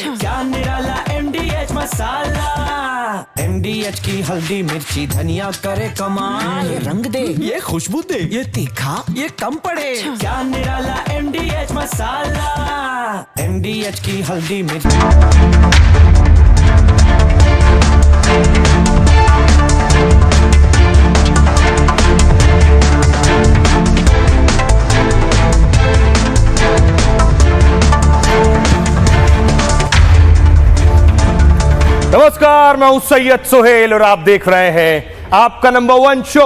क्या निराला MDH मसाला, MDH की हल्दी मिर्ची धनिया करे कमाल, ये रंग दे, ये खुशबू दे, ये तीखा, ये कम पड़े। क्या निराला MDH मसाला, MDH की हल्दी मिर्ची। नमस्कार, मैं हूं सैयद सुहेल और आप देख रहे हैं आपका नंबर 1 शो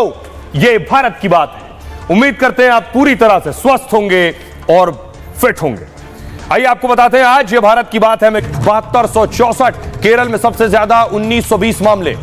ये भारत की बात है। उम्मीद करते हैं आप पूरी तरह से स्वस्थ होंगे और फिट होंगे। आइए आपको बताते हैं आज ये भारत की बात है में 7264, केरल में सबसे ज्यादा 1920 मामले।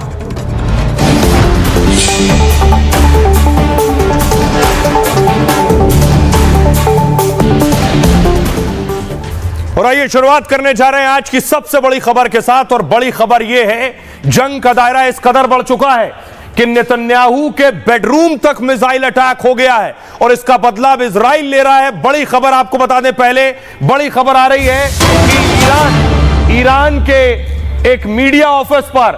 और आइए शुरुआत करने जा रहे हैं आज की सबसे बड़ी खबर के साथ। और बड़ी खबर यह है, जंग का दायरा इस कदर बढ़ चुका है कि नेतन्याहू के बेडरूम तक मिसाइल अटैक हो गया है और इसका बदला अब इजराइल ले रहा है। बड़ी खबर आपको बता दें, पहले बड़ी खबर आ रही है कि ईरान के एक मीडिया ऑफिस पर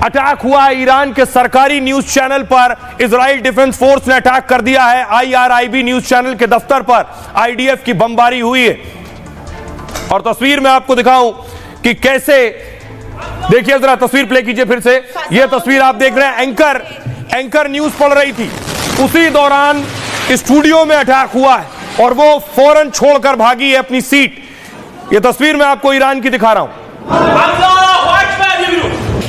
अटैक हुआ है। ईरान के सरकारी न्यूज चैनल पर इजराइल डिफेंस फोर्स ने अटैक कर दिया है। IRIB न्यूज चैनल के दफ्तर पर IDF की बमबारी हुई है और तस्वीर में आपको दिखाऊं कि कैसे, देखिए जरा तस्वीर प्ले कीजिए फिर से। यह तस्वीर आप देख रहे हैं, एंकर न्यूज पढ़ रही थी, उसी दौरान स्टूडियो में अटैक हुआ है और वो फौरन छोड़कर भागी है अपनी सीट। यह तस्वीर मैं आपको ईरान की दिखा रहा हूं।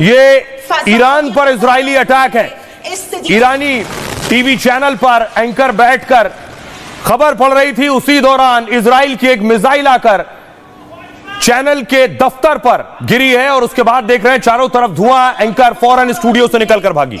ये ईरान पर इजरायली अटैक है। ईरानी टीवी चैनल पर एंकर बैठकर खबर पढ़ रही थी, उसी दौरान इजराइल की एक मिसाइल आकर चैनल के दफ्तर पर गिरी है और उसके बाद देख रहे हैं चारों तरफ धुआं। एंकर फौरन स्टूडियो से निकलकर भागी।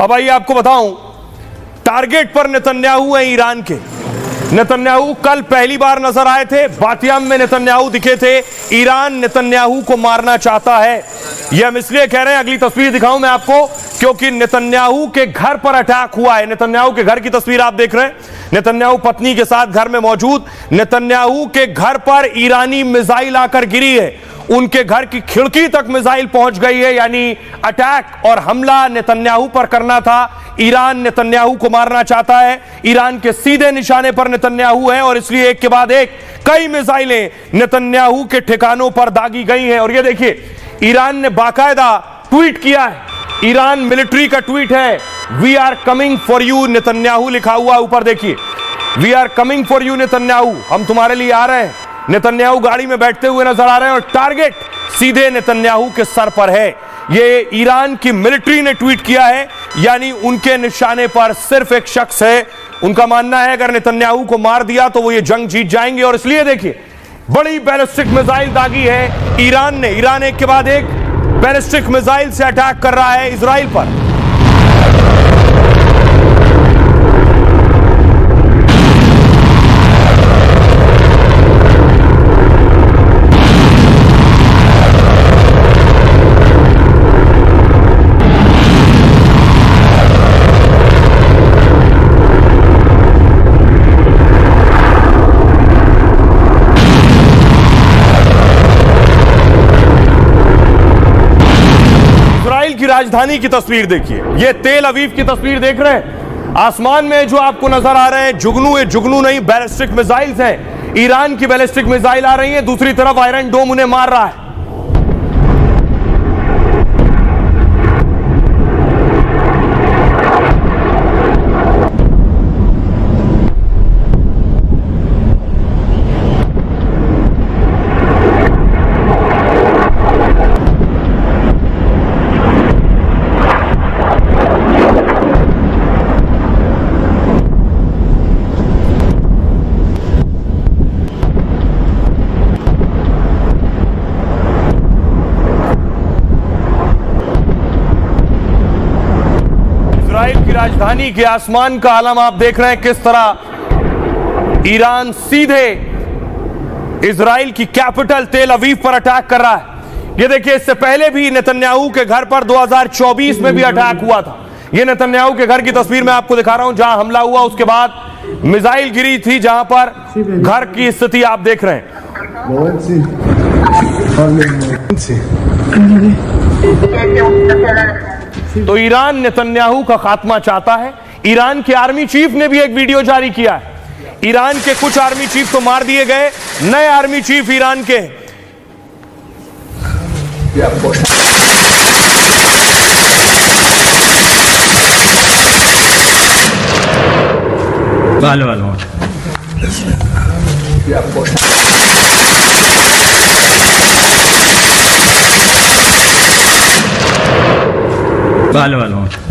अब आइए आपको बताऊं, टारगेट पर नेतन्याहू है ईरान के। नेतन्याहू कल पहली बार नजर आए थे, बातियाम में नेतन्याहू दिखे थे। ईरान नेतन्याहू को मारना चाहता है। यह हम इसलिए कह रहे हैं, अगली तस्वीर दिखाऊं मैं आपको, क्योंकि नेतन्याहू के घर पर अटैक हुआ है। नेतन्याहू के घर की तस्वीर आप देख रहे हैं, नेतन्याहू पत्नी के साथ घर में मौजूद। नेतन्याहू के घर पर ईरानी मिसाइल आकर गिरी है, उनके घर की खिड़की तक मिसाइल पहुंच गई है। यानी अटैक और हमला नेतन्याहू पर करना था। ईरान नेतन्याहू को मारना चाहता है। ईरान के सीधे निशाने पर नेतन्याहू है और इसलिए एक के बाद एक कई मिसाइलें नेतन्याहू के ठिकानों पर दागी गई हैं। और ये देखिए, ईरान ने बाकायदा ट्वीट किया है। ईरान मिलिट्री का ट्वीट है, we are coming for you Netanyahu लिखा हुआ ऊपर देखिए, we are coming for you Netanyahu, हम तुम्हारे लिए आ रहे हैं। नेतन्याहू गाड़ी में बैठते हुए नजर आ रहे हैं और टारगेट सीधे नेतन्याहू के सर पर है। ये ईरान की मिलिट्री ने ट्वीट किया है, यानी उनके निशाने पर सिर्फ एक शख्स है। उनका मानना है अगर नेतन्याहू को मार दिया तो वो ये जंग जीत जाएंगे। और इसलिए देखिए, बड़ी बैलिस्टिक मिसाइल दागी है ईरान ने। ईरान एक के बाद एक बैलिस्टिक मिसाइल से अटैक कर रहा है इजराइल पर। की राजधानी की तस्वीर देखिए, ये तेल अवीव की तस्वीर देख रहे हैं। आसमान में जो आपको नजर आ रहे हैं जुगनू, ये जुगनू नहीं बैलिस्टिक मिसाइल्स हैं। ईरान की बैलिस्टिक मिसाइल आ रही है, दूसरी तरफ आयरन डोम उन्हें मार रहा है। इजराइल की राजधानी के आसमान का आलम आप देख रहे हैं किस तरह ईरान सीधे इजराइल की कैपिटल तेल अवीव पर अटैक कर रहा है। ये देखिए, इससे पहले भी नेतन्याहू के घर पर 2024 में भी अटैक हुआ था। ये नेतन्याहू के घर की तस्वीर मैं आपको दिखा रहा हूं, जहां हमला हुआ उसके बाद मिसाइल गिरी थी, जहां पर घर की स्थिति आप देख रहे हैं। तो ईरान नेतन्याहू का खात्मा चाहता है। ईरान के आर्मी चीफ ने भी एक वीडियो जारी किया है। ईरान के कुछ आर्मी चीफ तो मार दिए गए, नए आर्मी चीफ ईरान के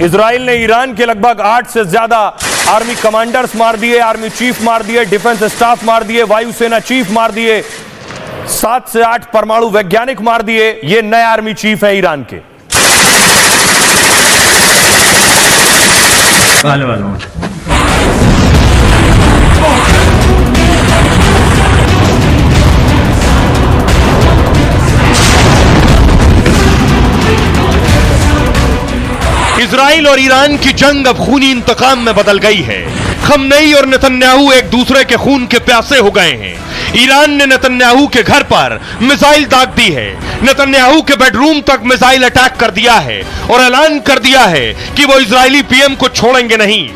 इजराइल ने ईरान के लगभग 8 से ज्यादा आर्मी कमांडर्स मार दिए, आर्मी चीफ मार दिए, डिफेंस स्टाफ मार दिए, वायुसेना चीफ मार दिए, 7 से 8 परमाणु वैज्ञानिक मार दिए। ये नए आर्मी चीफ है ईरान के। इजराइल और ईरान की जंग अब खूनी इंतकाम में बदल गई है। खमनेई और नेतन्याहू एक दूसरे के खून के प्यासे हो गए हैं। ईरान ने नेतन्याहू के घर पर मिसाइल दाग दी है, नेतन्याहू के बेडरूम तक मिसाइल अटैक कर दिया है और ऐलान कर दिया है कि वो इजरायली पीएम को छोड़ेंगे नहीं।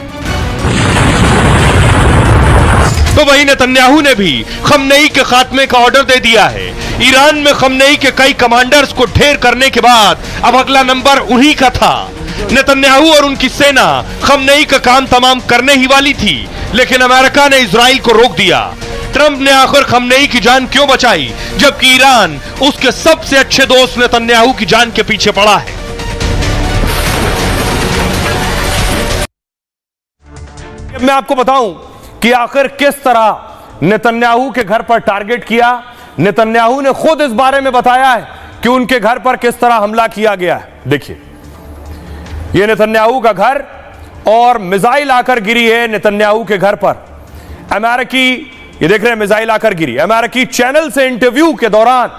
तो वहीं नेतन्याहू ने भी खमनेई के खात्मे का ऑर्डर दे दिया है। ईरान में खमनेई के कई कमांडर्स को ढेर करने के बाद अब अगला नंबर उन्हीं का था। नेतन्याहू और उनकी सेना खमनेई का काम तमाम करने ही वाली थी, लेकिन अमेरिका ने इजराइल को रोक दिया। ट्रंप ने आखिर खमनेई की जान क्यों बचाई, जबकि ईरान उसके सबसे अच्छे दोस्त नेतन्याहू की जान के पीछे पड़ा है। मैं आपको बताऊं कि आखिर किस तरह नेतन्याहू के घर पर टारगेट किया। नेतन्याहू ने खुद इस बारे में बताया है कि उनके घर पर किस तरह हमला किया गया है। देखिए, यह नेतन्याहू का घर और मिसाइल आकर गिरी है नेतन्याहू के घर पर। अमेरिकी, ये देख रहे हैं मिसाइल आकर गिरी। अमेरिकी चैनल से इंटरव्यू के दौरान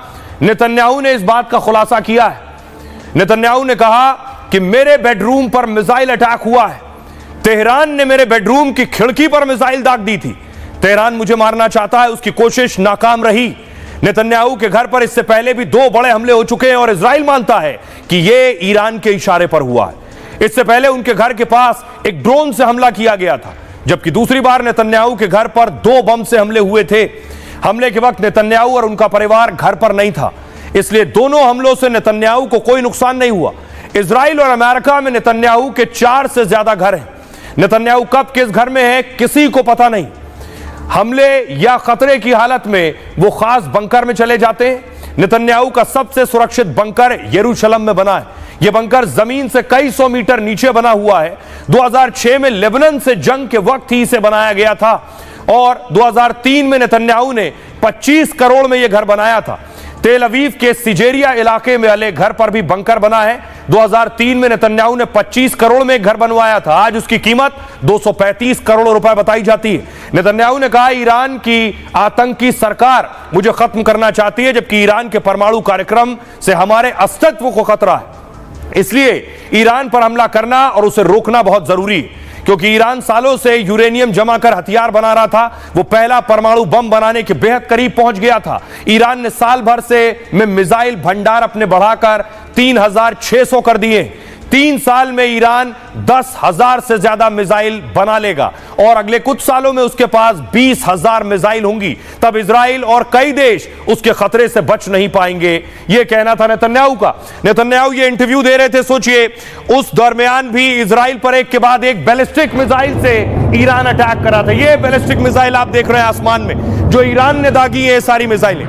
नेतन्याहू ने इस बात का खुलासा किया है। नेतन्याहू ने कहा कि मेरे बेडरूम पर मिसाइल अटैक हुआ है। तेहरान ने मेरे बेडरूम की खिड़की पर मिसाइल दाग दी थी। तेहरान मुझे मारना चाहता है, उसकी कोशिश नाकाम रही। नेतन्याहू के घर पर इससे पहले भी 2 बड़े हमले हो चुके हैं और इजराइल मानता है कि यह ईरान के इशारे पर हुआ है। इससे पहले उनके घर के पास एक ड्रोन से हमला किया गया था, जबकि दूसरी बार नेतन्याहू के घर पर 2 बम से हमले हुए थे। हमले के वक्त नेतन्याहू और उनका परिवार घर पर नहीं था, इसलिए दोनों हमलों से नेतन्याहू को कोई नुकसान नहीं हुआ। इजराइल और अमेरिका में नेतन्याहू के 4 से ज्यादा घर हैं। नेतन्याहू कब किस घर में है किसी को पता नहीं। हमले या खतरे की हालत में वो खास बंकर में चले जाते हैं। नेतन्याहू का सबसे सुरक्षित बंकर यरूशलेम में बना है। यह बंकर जमीन से कई 100 मीटर नीचे बना हुआ है। 2006 में लेबनान से जंग के वक्त ही इसे बनाया गया था और 2003 में नेतन्याहू ने 25 करोड़ में यह घर बनाया था। तेल अवीव के सिजेरिया इलाके में वाले घर पर भी बंकर बना है। 2003 में नेतन्याहू ने 25 करोड़ में एक घर बनवाया था। आज उसकी कीमत 235 करोड़ रुपए बताई जाती है। नेतन्याहू ने कहा, ईरान की आतंकी सरकार मुझे खत्म करना चाहती है, जबकि ईरान के परमाणु कार्यक्रम से हमारे अस्तित्व को खतरा है। इसलिए ईरान पर हमला करना और उसे रोकना बहुत जरूरी है, क्योंकि ईरान सालों से यूरेनियम जमा कर हथियार बना रहा था। वो पहला परमाणु बम बनाने के बेहद करीब पहुंच गया था। ईरान ने साल भर में मिसाइल भंडार अपने बढ़ाकर 3600 कर दिए। 3 साल में ईरान 10,000 से ज्यादा मिसाइल बना लेगा और अगले कुछ सालों में उसके पास 20,000 मिसाइल होंगी। तब इजराइल और कई देश उसके खतरे से बच नहीं पाएंगे। यह कहना था नेतन्याहू का। नेतन्याहू ये इंटरव्यू दे रहे थे, सोचिए उस दरमियान भी इजराइल पर एक के बाद एक बैलिस्टिक मिसाइल से ईरान अटैक करा था। ये बैलिस्टिक मिसाइल आप देख रहे हैं आसमान में, जो ईरान ने दागी है, सारी मिसाइलें।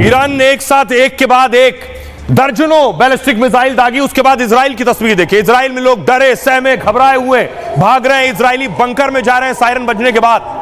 ईरान ने एक साथ एक के बाद एक दर्जनों बैलिस्टिक मिसाइल दागी। उसके बाद इजराइल की तस्वीर देखिए। इजराइल में लोग डरे, सहमे, घबराए हुए भाग रहे हैं। इजरायली बंकर में जा रहे हैं सायरन बजने के बाद।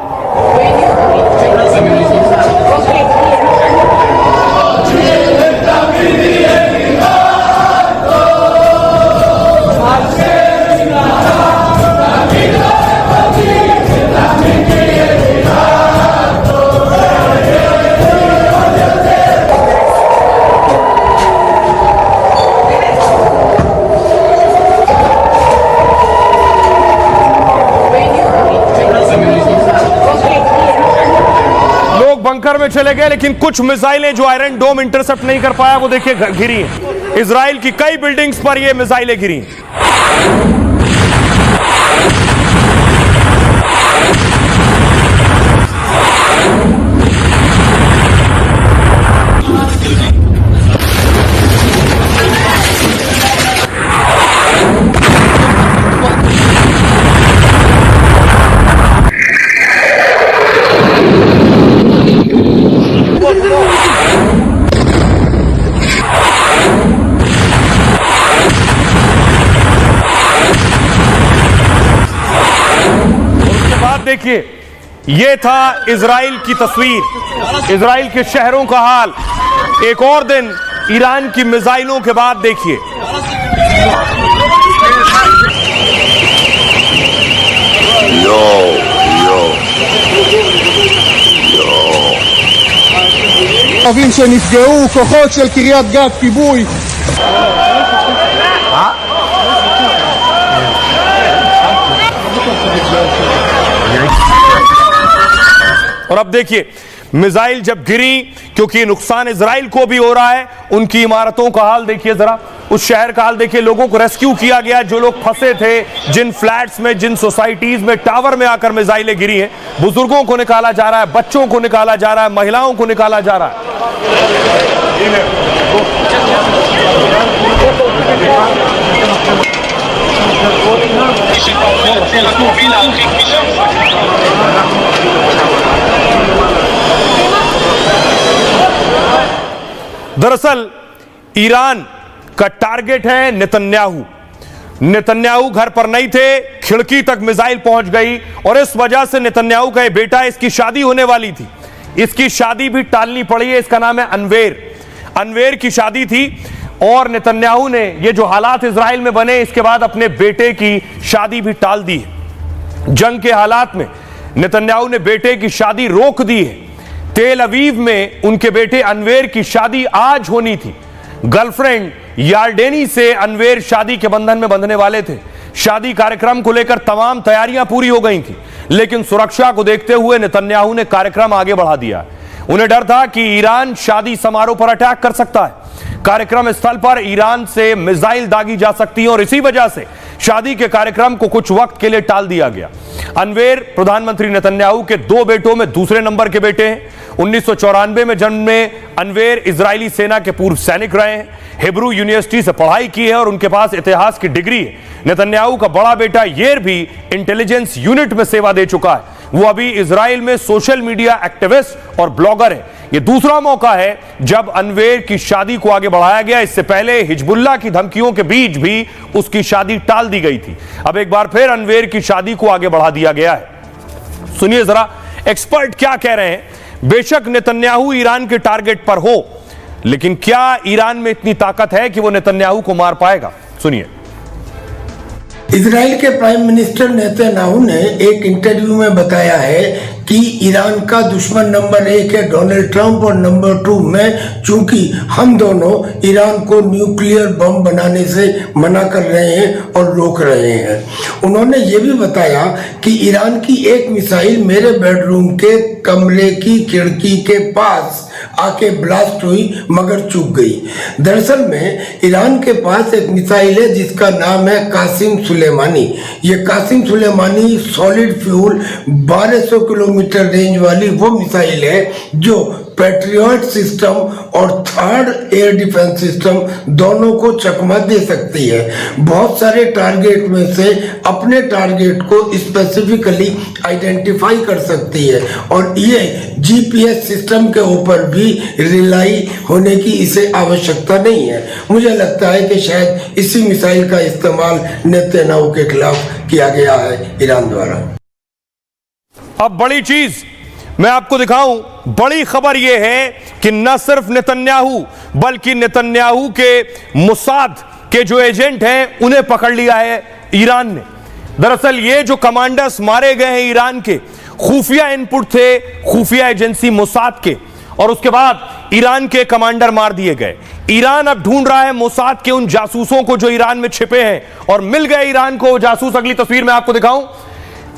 बंकर में चले गए, लेकिन कुछ मिसाइलें जो आयरन डोम इंटरसेप्ट नहीं कर पाया, वो देखिए गिरी हैं। इजराइल की कई बिल्डिंग्स पर ये मिसाइलें गिरी। देखिए, यह था इजराइल की तस्वीर, इजराइल के शहरों का हाल। एक और दिन ईरान की मिसाइलों के बाद देखिए। ערבים שנפגעו, כוחות של קריית גת, כיבוי. और अब देखिए मिसाइल जब गिरी, क्योंकि नुकसान इजराइल को भी हो रहा है, उनकी इमारतों का हाल देखिए जरा, उस शहर का हाल देखिए। लोगों को रेस्क्यू किया गया, जो लोग फंसे थे जिन फ्लैट्स में, जिन सोसाइटीज में, टावर में आकर मिसाइलें गिरी हैं। बुजुर्गों को निकाला जा रहा है, बच्चों को निकाला जा रहा है, महिलाओं को निकाला जा रहा है। दरअसल ईरान का टारगेट है नेतन्याहू। नेतन्याहू घर पर नहीं थे, खिड़की तक मिसाइल पहुंच गई और इस वजह से नेतन्याहू का ये बेटा, इसकी शादी होने वाली थी, इसकी शादी भी टालनी पड़ी है। इसका नाम है अनवेर। अनवेर की शादी थी और नेतन्याहू ने ये जो हालात इजराइल में बने, इसके बाद अपने बेटे की शादी भी टाल दी है। जंग के हालात में नेतन्याहू ने बेटे की शादी रोक दी है। तेल अवीव में उनके बेटे अनवेर की शादी आज होनी थी। गर्लफ्रेंड यार्डेनी से अनवेर शादी के बंधन में बंधने वाले थे। शादी कार्यक्रम को लेकर तमाम तैयारियां पूरी हो गई थी, लेकिन सुरक्षा को देखते हुए नेतन्याहू ने कार्यक्रम आगे बढ़ा दिया। उन्हें डर था कि ईरान शादी समारोह पर अटैक कर सकता है, कार्यक्रम स्थल पर ईरान से मिसाइल दागी जा सकती है और इसी वजह से शादी के कार्यक्रम को कुछ वक्त के लिए टाल दिया गया। अनवेर प्रधानमंत्री नेतन्याहू के 2 बेटों में दूसरे नंबर के बेटे हैं। 1994 में जन्मे अनवेर इजरायली सेना के पूर्व सैनिक रहे हैं, हिब्रू यूनिवर्सिटी से पढ़ाई की है और उनके पास इतिहास की डिग्री है। नेतन्याहू का बड़ा बेटा येर भी इंटेलिजेंस यूनिट में सेवा दे चुका है। वो अभी इजराइल में सोशल मीडिया एक्टिविस्ट और ब्लॉगर है। यह दूसरा मौका है जब अनवेर की शादी को आगे बढ़ाया गया। इससे पहले हिजबुल्लाह की धमकियों के बीच भी उसकी शादी टाल दी गई थी। अब एक बार फिर अनवेर की शादी को आगे बढ़ा दिया गया है। सुनिए जरा एक्सपर्ट क्या कह रहे हैं? बेशक नेतन्याहू ईरान के टारगेट पर हो, लेकिन क्या ईरान में इतनी ताकत है कि वो नेतन्याहू को मार पाएगा? सुनिए। इजराइल के प्राइम मिनिस्टर नेतन्याहू ने एक इंटरव्यू में बताया है कि ईरान का दुश्मन नंबर 1 है डोनाल्ड ट्रंप और नंबर 2 मैं, चूंकि हम दोनों ईरान को न्यूक्लियर बम बनाने से मना कर रहे हैं और रोक रहे हैं। उन्होंने ये भी बताया कि ईरान की एक मिसाइल मेरे बेडरूम के कमरे की खिड़की के पास आके ब्लास्ट हुई मगर चूक गई। दरअसल में ईरान के पास एक मिसाइल है जिसका नाम है कासिम सुलेमानी। ये Qasem Soleimani solid fuel 1200 kilometre range वाली वो मिसाइल है जो पैट्रियट सिस्टम और थर्ड एयर डिफेंस सिस्टम दोनों को चकमा दे सकती है। बहुत सारे टारगेट में से अपने टारगेट को स्पेसिफिकली आइडेंटिफाई कर सकती है और ये जीपीएस सिस्टम के ऊपर भी रिलाई होने की इसे आवश्यकता नहीं है। मुझे लगता है कि शायद इसी मिसाइल का इस्तेमाल नेतन्याहू के खिलाफ किया गया है ईरान द्वारा। अब बड़ी चीज मैं आपको दिखाऊं, बड़ी खबर यह है कि न सिर्फ नेतन्याहू बल्कि नेतन्याहू के मोसाद के जो एजेंट हैं उन्हें पकड़ लिया है ईरान ने। दरअसल ये जो कमांडर्स मारे गए हैं ईरान के, खुफिया इनपुट थे खुफिया एजेंसी मोसाद के, और उसके बाद ईरान के कमांडर मार दिए गए। ईरान अब ढूंढ रहा है मोसाद के उन जासूसों को जो ईरान में छिपे हैं, और मिल गए ईरान को जासूस। अगली तस्वीर मैं आपको दिखाऊं,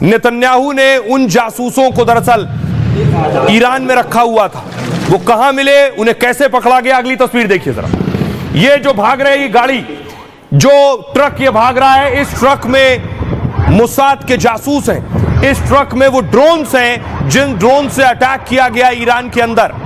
नेतन्याहू ने उन जासूसों को दरअसल ईरान में रखा हुआ था। वो कहां मिले, उन्हें कैसे पकड़ा गया, अगली तस्वीर देखिए जरा। ये जो भाग रहे, ये गाड़ी, जो ट्रक ये भाग रहा है, इस ट्रक में मोसाद के जासूस हैं। इस ट्रक में वो ड्रोन्स हैं जिन ड्रोन से अटैक किया गया ईरान के अंदर।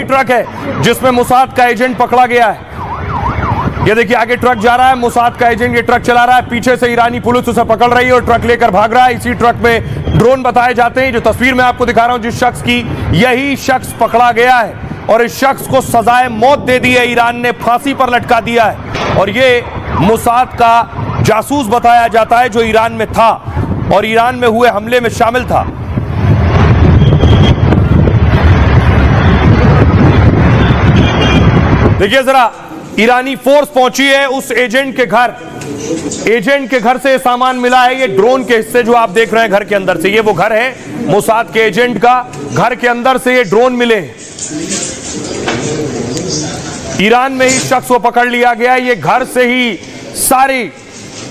ट्रक है जिसमें मोसाद का एजेंट पकड़ा गया है। ये देखिए आगे ट्रक जा रहा है, मोसाद का एजेंट ये ट्रक चला रहा है, पीछे से ईरानी पुलिस उसे पकड़ रही है और ट्रक लेकर भाग रहा है। इसी ट्रक में ड्रोन बताए जाते हैं। जो तस्वीर मैं आपको दिखा रहा हूं जिस शख्स की, यही शख्स पकड़ा गया है और इस शख्स को सजाए मौत दे दी है। ईरान ने फांसी पर लटका दिया है और ये मोसाद का जासूस बताया जाता है जो ईरान में था और ईरान में हुए हमले में शामिल था। देखिए जरा, ईरानी फोर्स पहुंची है उस एजेंट के घर। एजेंट के घर से सामान मिला है, ये ड्रोन के हिस्से जो आप देख रहे हैं घर के अंदर से। ये वो घर है मोसाद के एजेंट का, घर के अंदर से ये ड्रोन मिले। ईरान में ही शख्स को पकड़ लिया गया। ये घर से ही सारी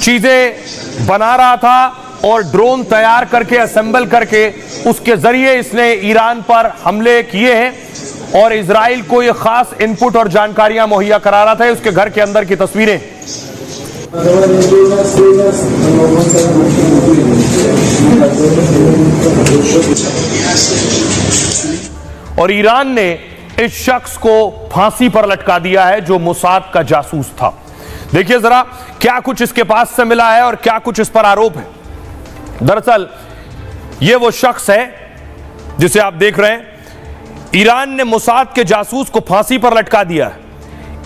चीजें बना रहा था और ड्रोन तैयार करके असेंबल करके उसके जरिए इसने ईरान पर हमले किए हैं और इजराइल को यह खास इनपुट और जानकारियां मुहैया करा रहा था। उसके घर के अंदर की तस्वीरें। और ईरान ने इस शख्स को फांसी पर लटका दिया है जो मोसाद का जासूस था। देखिए जरा क्या कुछ इसके पास से मिला है और क्या कुछ इस पर आरोप है। दरअसल यह वो शख्स है जिसे आप देख रहे हैं। ईरान ने मोसाद के जासूस को फांसी पर लटका दिया है।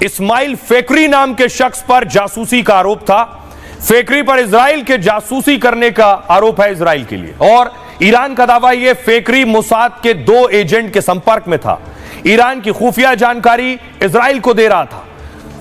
इस्माइल फेकरी नाम के शख्स पर जासूसी का आरोप था। फेकरी पर इजराइल के जासूसी करने का आरोप है इजराइल के लिए, और ईरान का दावा यह फेकरी मोसाद के 2 एजेंट के संपर्क में था। ईरान की खुफिया जानकारी इजराइल को दे रहा था।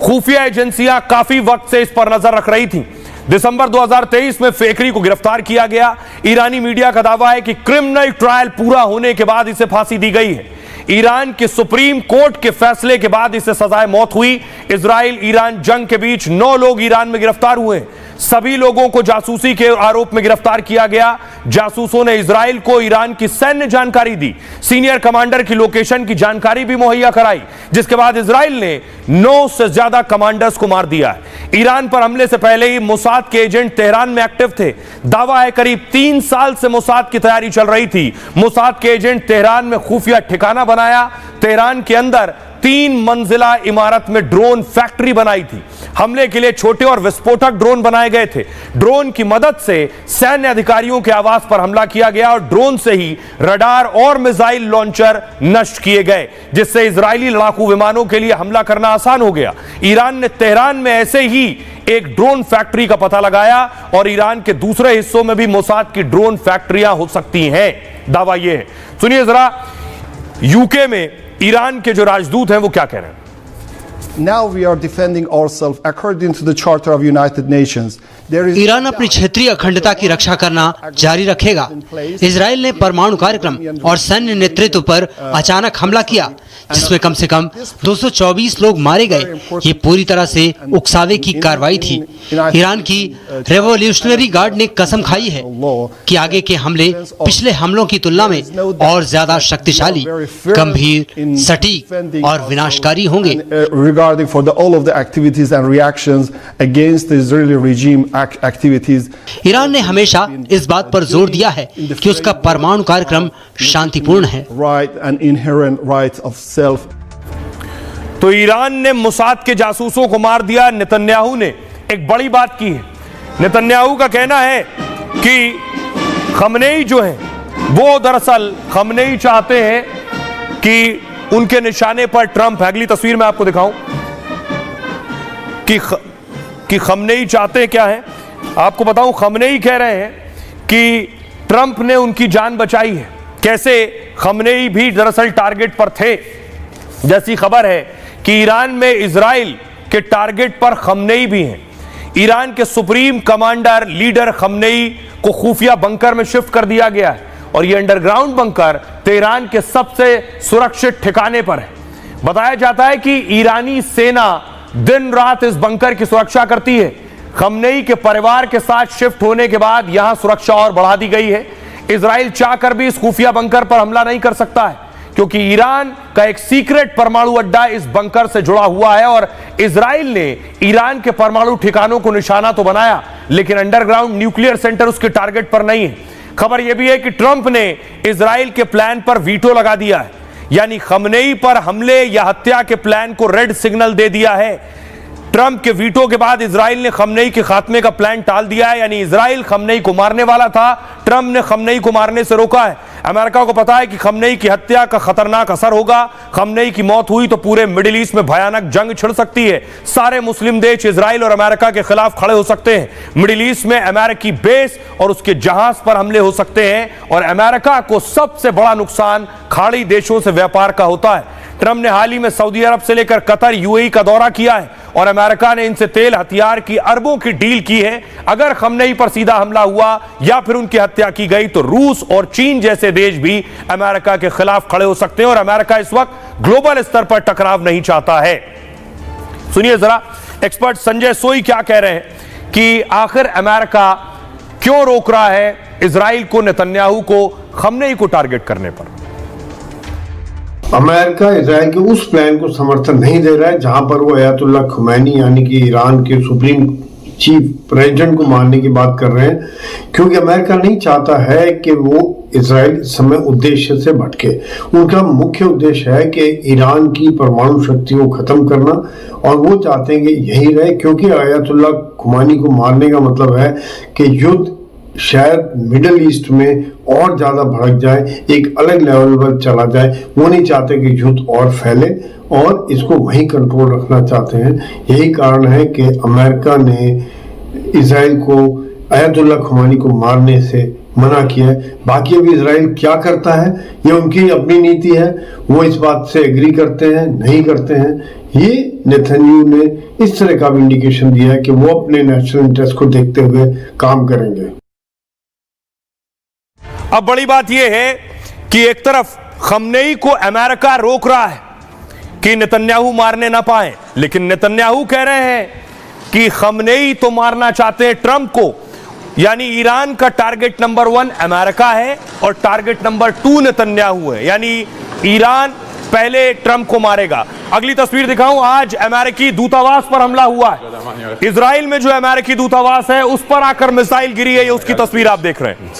खुफिया एजेंसियां काफी वक्त से इस पर नजर रख रही थी। दिसंबर 2023 में फेकरी को गिरफ्तार किया गया। ईरानी मीडिया का दावा है कि क्रिमिनल ट्रायल पूरा होने के बाद इसे फांसी दी गई है। ईरान के सुप्रीम कोर्ट के फैसले के बाद इसे सजाए मौत हुई। इजराइल ईरान जंग के बीच 9 लोग ईरान में गिरफ्तार हुए। सभी लोगों को जासूसी के आरोप में गिरफ्तार किया गया। जासूसों ने इजराइल को ईरान की सैन्य जानकारी दी, सीनियर कमांडर की लोकेशन की जानकारी भी मुहैया कराई, जिसके बाद इजराइल ने 9 से ज्यादा कमांडर्स को मार दिया है। ईरान पर हमले से पहले ही मोसाद के एजेंट तेहरान में एक्टिव थे। दावा है करीब 3 साल से मोसाद की तैयारी चल रही थी। मोसाद के एजेंट तेहरान में खुफिया ठिकाना बनाया। तेहरान के अंदर 3 मंजिला इमारत में ड्रोन फैक्ट्री बनाई थी। हमले के लिए छोटे और विस्फोटक ड्रोन बनाए गए थे। ड्रोन की मदद से सैन्य अधिकारियों के आवास पर हमला किया गया और ड्रोन से ही रडार और मिसाइल लॉन्चर नष्ट किए गए, जिससे इजरायली लड़ाकू विमानों के लिए हमला करना आसान हो गया। ईरान ने तेहरान में ऐसे ही एक ड्रोन फैक्ट्री का पता लगाया और ईरान के दूसरे हिस्सों में भी मोसाद की ड्रोन फैक्ट्रियां हो सकती हैं। दावा यह है। सुनिए जरा यूके में ईरान के जो राजदूत हैं वो क्या कह रहे हैं। Now we are defending ourselves according to the Charter of United Nations. Iran अपनी क्षेत्रीय अखंडता की रक्षा करना जारी रखेगा। इजराइल ने परमाणु कार्यक्रम और सैन्य नेतृत्व पर अचानक हमला किया, जिसमें कम से कम 224 लोग मारे गए। ये पूरी तरह से उकसावे की कार्रवाई थी। ईरान की रेवोल्यूशनरी गार्ड ने कसम खाई है कि आगे के हमले पिछले हमलों की तुलना में और ज्यादा शक्तिशाली, गंभीर, सटीक और विनाशकारी होंगे। Regarding for all of the activities and reactions against the Israeli regime activities. Iran ने हमेशा इस बात पर जोर दिया है कि उसका परमाणु कार्यक्रम शांतिपूर्ण है। Right and inherent right of self. तो ईरान ने मोसाद के जासूसों को मार दिया। नेतन्याहू ने एक बड़ी बात की है। नेतन्याहू का कहना है कि खमनेई जो है वो दरअसल खमनेई चाहते हैं कि उनके निशाने पर ट्रंप है। अगली तस्वीर में आपको दिखाऊं कि खमनेई चाहते हैं क्या है। आपको बताऊं, खमनेई कह रहे हैं कि ट्रंप ने उनकी जान बचाई है। कैसे? खमनेई भी दरअसल टारगेट पर थे। जैसी खबर है कि ईरान में इजराइल के टारगेट पर खमनेई भी हैं। ईरान के सुप्रीम कमांडर लीडर खमनेई को खुफिया बंकर में शिफ्ट कर दिया गया है और यह अंडरग्राउंड बंकर तेहरान के सबसे सुरक्षित ठिकाने पर है। बताया जाता है कि ईरानी सेना दिन रात इस बंकर की सुरक्षा करती है। खमनेई के परिवार के साथ शिफ्ट होने के बाद यहां सुरक्षा और बढ़ा दी गई है। इजराइल चाहकर भी इस खुफिया बंकर पर हमला नहीं कर सकता है, क्योंकि ईरान का एक सीक्रेट परमाणु अड्डा इस बंकर से जुड़ा हुआ है और इजराइल ने ईरान के परमाणु ठिकानों को निशाना तो बनाया, लेकिन अंडरग्राउंड न्यूक्लियर सेंटर उसके टारगेट पर नहीं है। खबर यह भी है कि ट्रंप ने इजराइल के प्लान पर वीटो लगा दिया है, यानी खमनेई पर हमले या हत्या के प्लान को रेड सिग्नल दे दिया है। ट्रंप के वीटो के बाद इजराइल ने खमनेई के खात्मे का प्लान टाल दिया है, यानी इजराइल खमनेई को मारने वाला था, ट्रंप ने खमनेई को मारने से रोका है। अमेरिका को पता है कि खमनेई की हत्या का खतरनाक असर होगा। खमनेई की मौत हुई तो पूरे मिडिल ईस्ट में भयानक जंग छिड़ सकती है। सारे मुस्लिम देश इजराइल और अमेरिका के खिलाफ खड़े हो सकते हैं। मिडिल ईस्ट में अमेरिकी बेस और उसके जहाज पर हमले हो सकते हैं और अमेरिका को सबसे बड़ा नुकसान खाड़ी देशों से व्यापार का होता है। ट्रंप ने हाल ही में सऊदी अरब से लेकर कतर, यूएई का दौरा किया है और अमेरिका ने इनसे तेल हथियार की अरबों की डील की है। अगर खमनेई पर सीधा हमला हुआ या फिर उनकी हत्या की गई तो रूस और चीन जैसे देश भी अमेरिका के खिलाफ खड़े हो सकते हैं और अमेरिका इस वक्त ग्लोबल स्तर पर टकराव नहीं चाहता है। सुनिए जरा एक्सपर्ट संजय सोई क्या कह रहे हैं कि आखिर अमेरिका क्यों रोक रहा है इजराइल को, नेतन्याहू को खमनेई को टारगेट करने पर। अमेरिका इजराइल के उस प्लान को समर्थन नहीं दे रहा है जहां पर वो अयातुल्लाह खुमैनी यानी कि ईरान के सुप्रीम चीफ प्रेसिडेंट को मारने की बात कर रहे हैं, क्योंकि अमेरिका नहीं चाहता है कि वो इजराइल इस समय उद्देश्य से भटके। उनका मुख्य उद्देश्य है कि ईरान की परमाणु शक्ति को खत्म करना और वो चाहते हैं कि यही रहे, क्योंकि अयातुल्लाह खुमैनी को मारने का मतलब है कि युद्ध शायद मिडिल ईस्ट में और ज्यादा भड़क जाए, एक अलग लेवल पर चला जाए। वो नहीं चाहते कि युद्ध और फैले और इसको वहीं कंट्रोल रखना चाहते हैं। यही कारण है कि अमेरिका ने इजराइल को अयातुल्लाह खुमैनी को मारने से मना किया है। बाकी अभी इजराइल क्या करता है ये उनकी अपनी नीति है, वो इस बात से एग्री करते हैं नहीं करते हैं। ये नेतन्याहू ने इस तरह का भी इंडिकेशन दिया है कि वो अपने नेशनल इंटरेस्ट को देखते हुए काम करेंगे। अब बड़ी बात यह है कि एक तरफ खमनेई को अमेरिका रोक रहा है कि नेतन्याहू मारने ना पाए, लेकिन नेतन्याहू कह रहे हैं कि खमनेई तो मारना चाहते हैं ट्रंप को, यानी ईरान का टारगेट नंबर 1 अमेरिका है और टारगेट नंबर 2 नेतन्याहू है, यानी ईरान पहले ट्रंप को मारेगा। अगली तस्वीर दिखाऊं, आज अमेरिकी दूतावास पर हमला हुआ है। इजराइल में जो अमेरिकी दूतावास है उस पर आकर मिसाइल गिरी है, ये उसकी तस्वीर आप देख रहे हैं।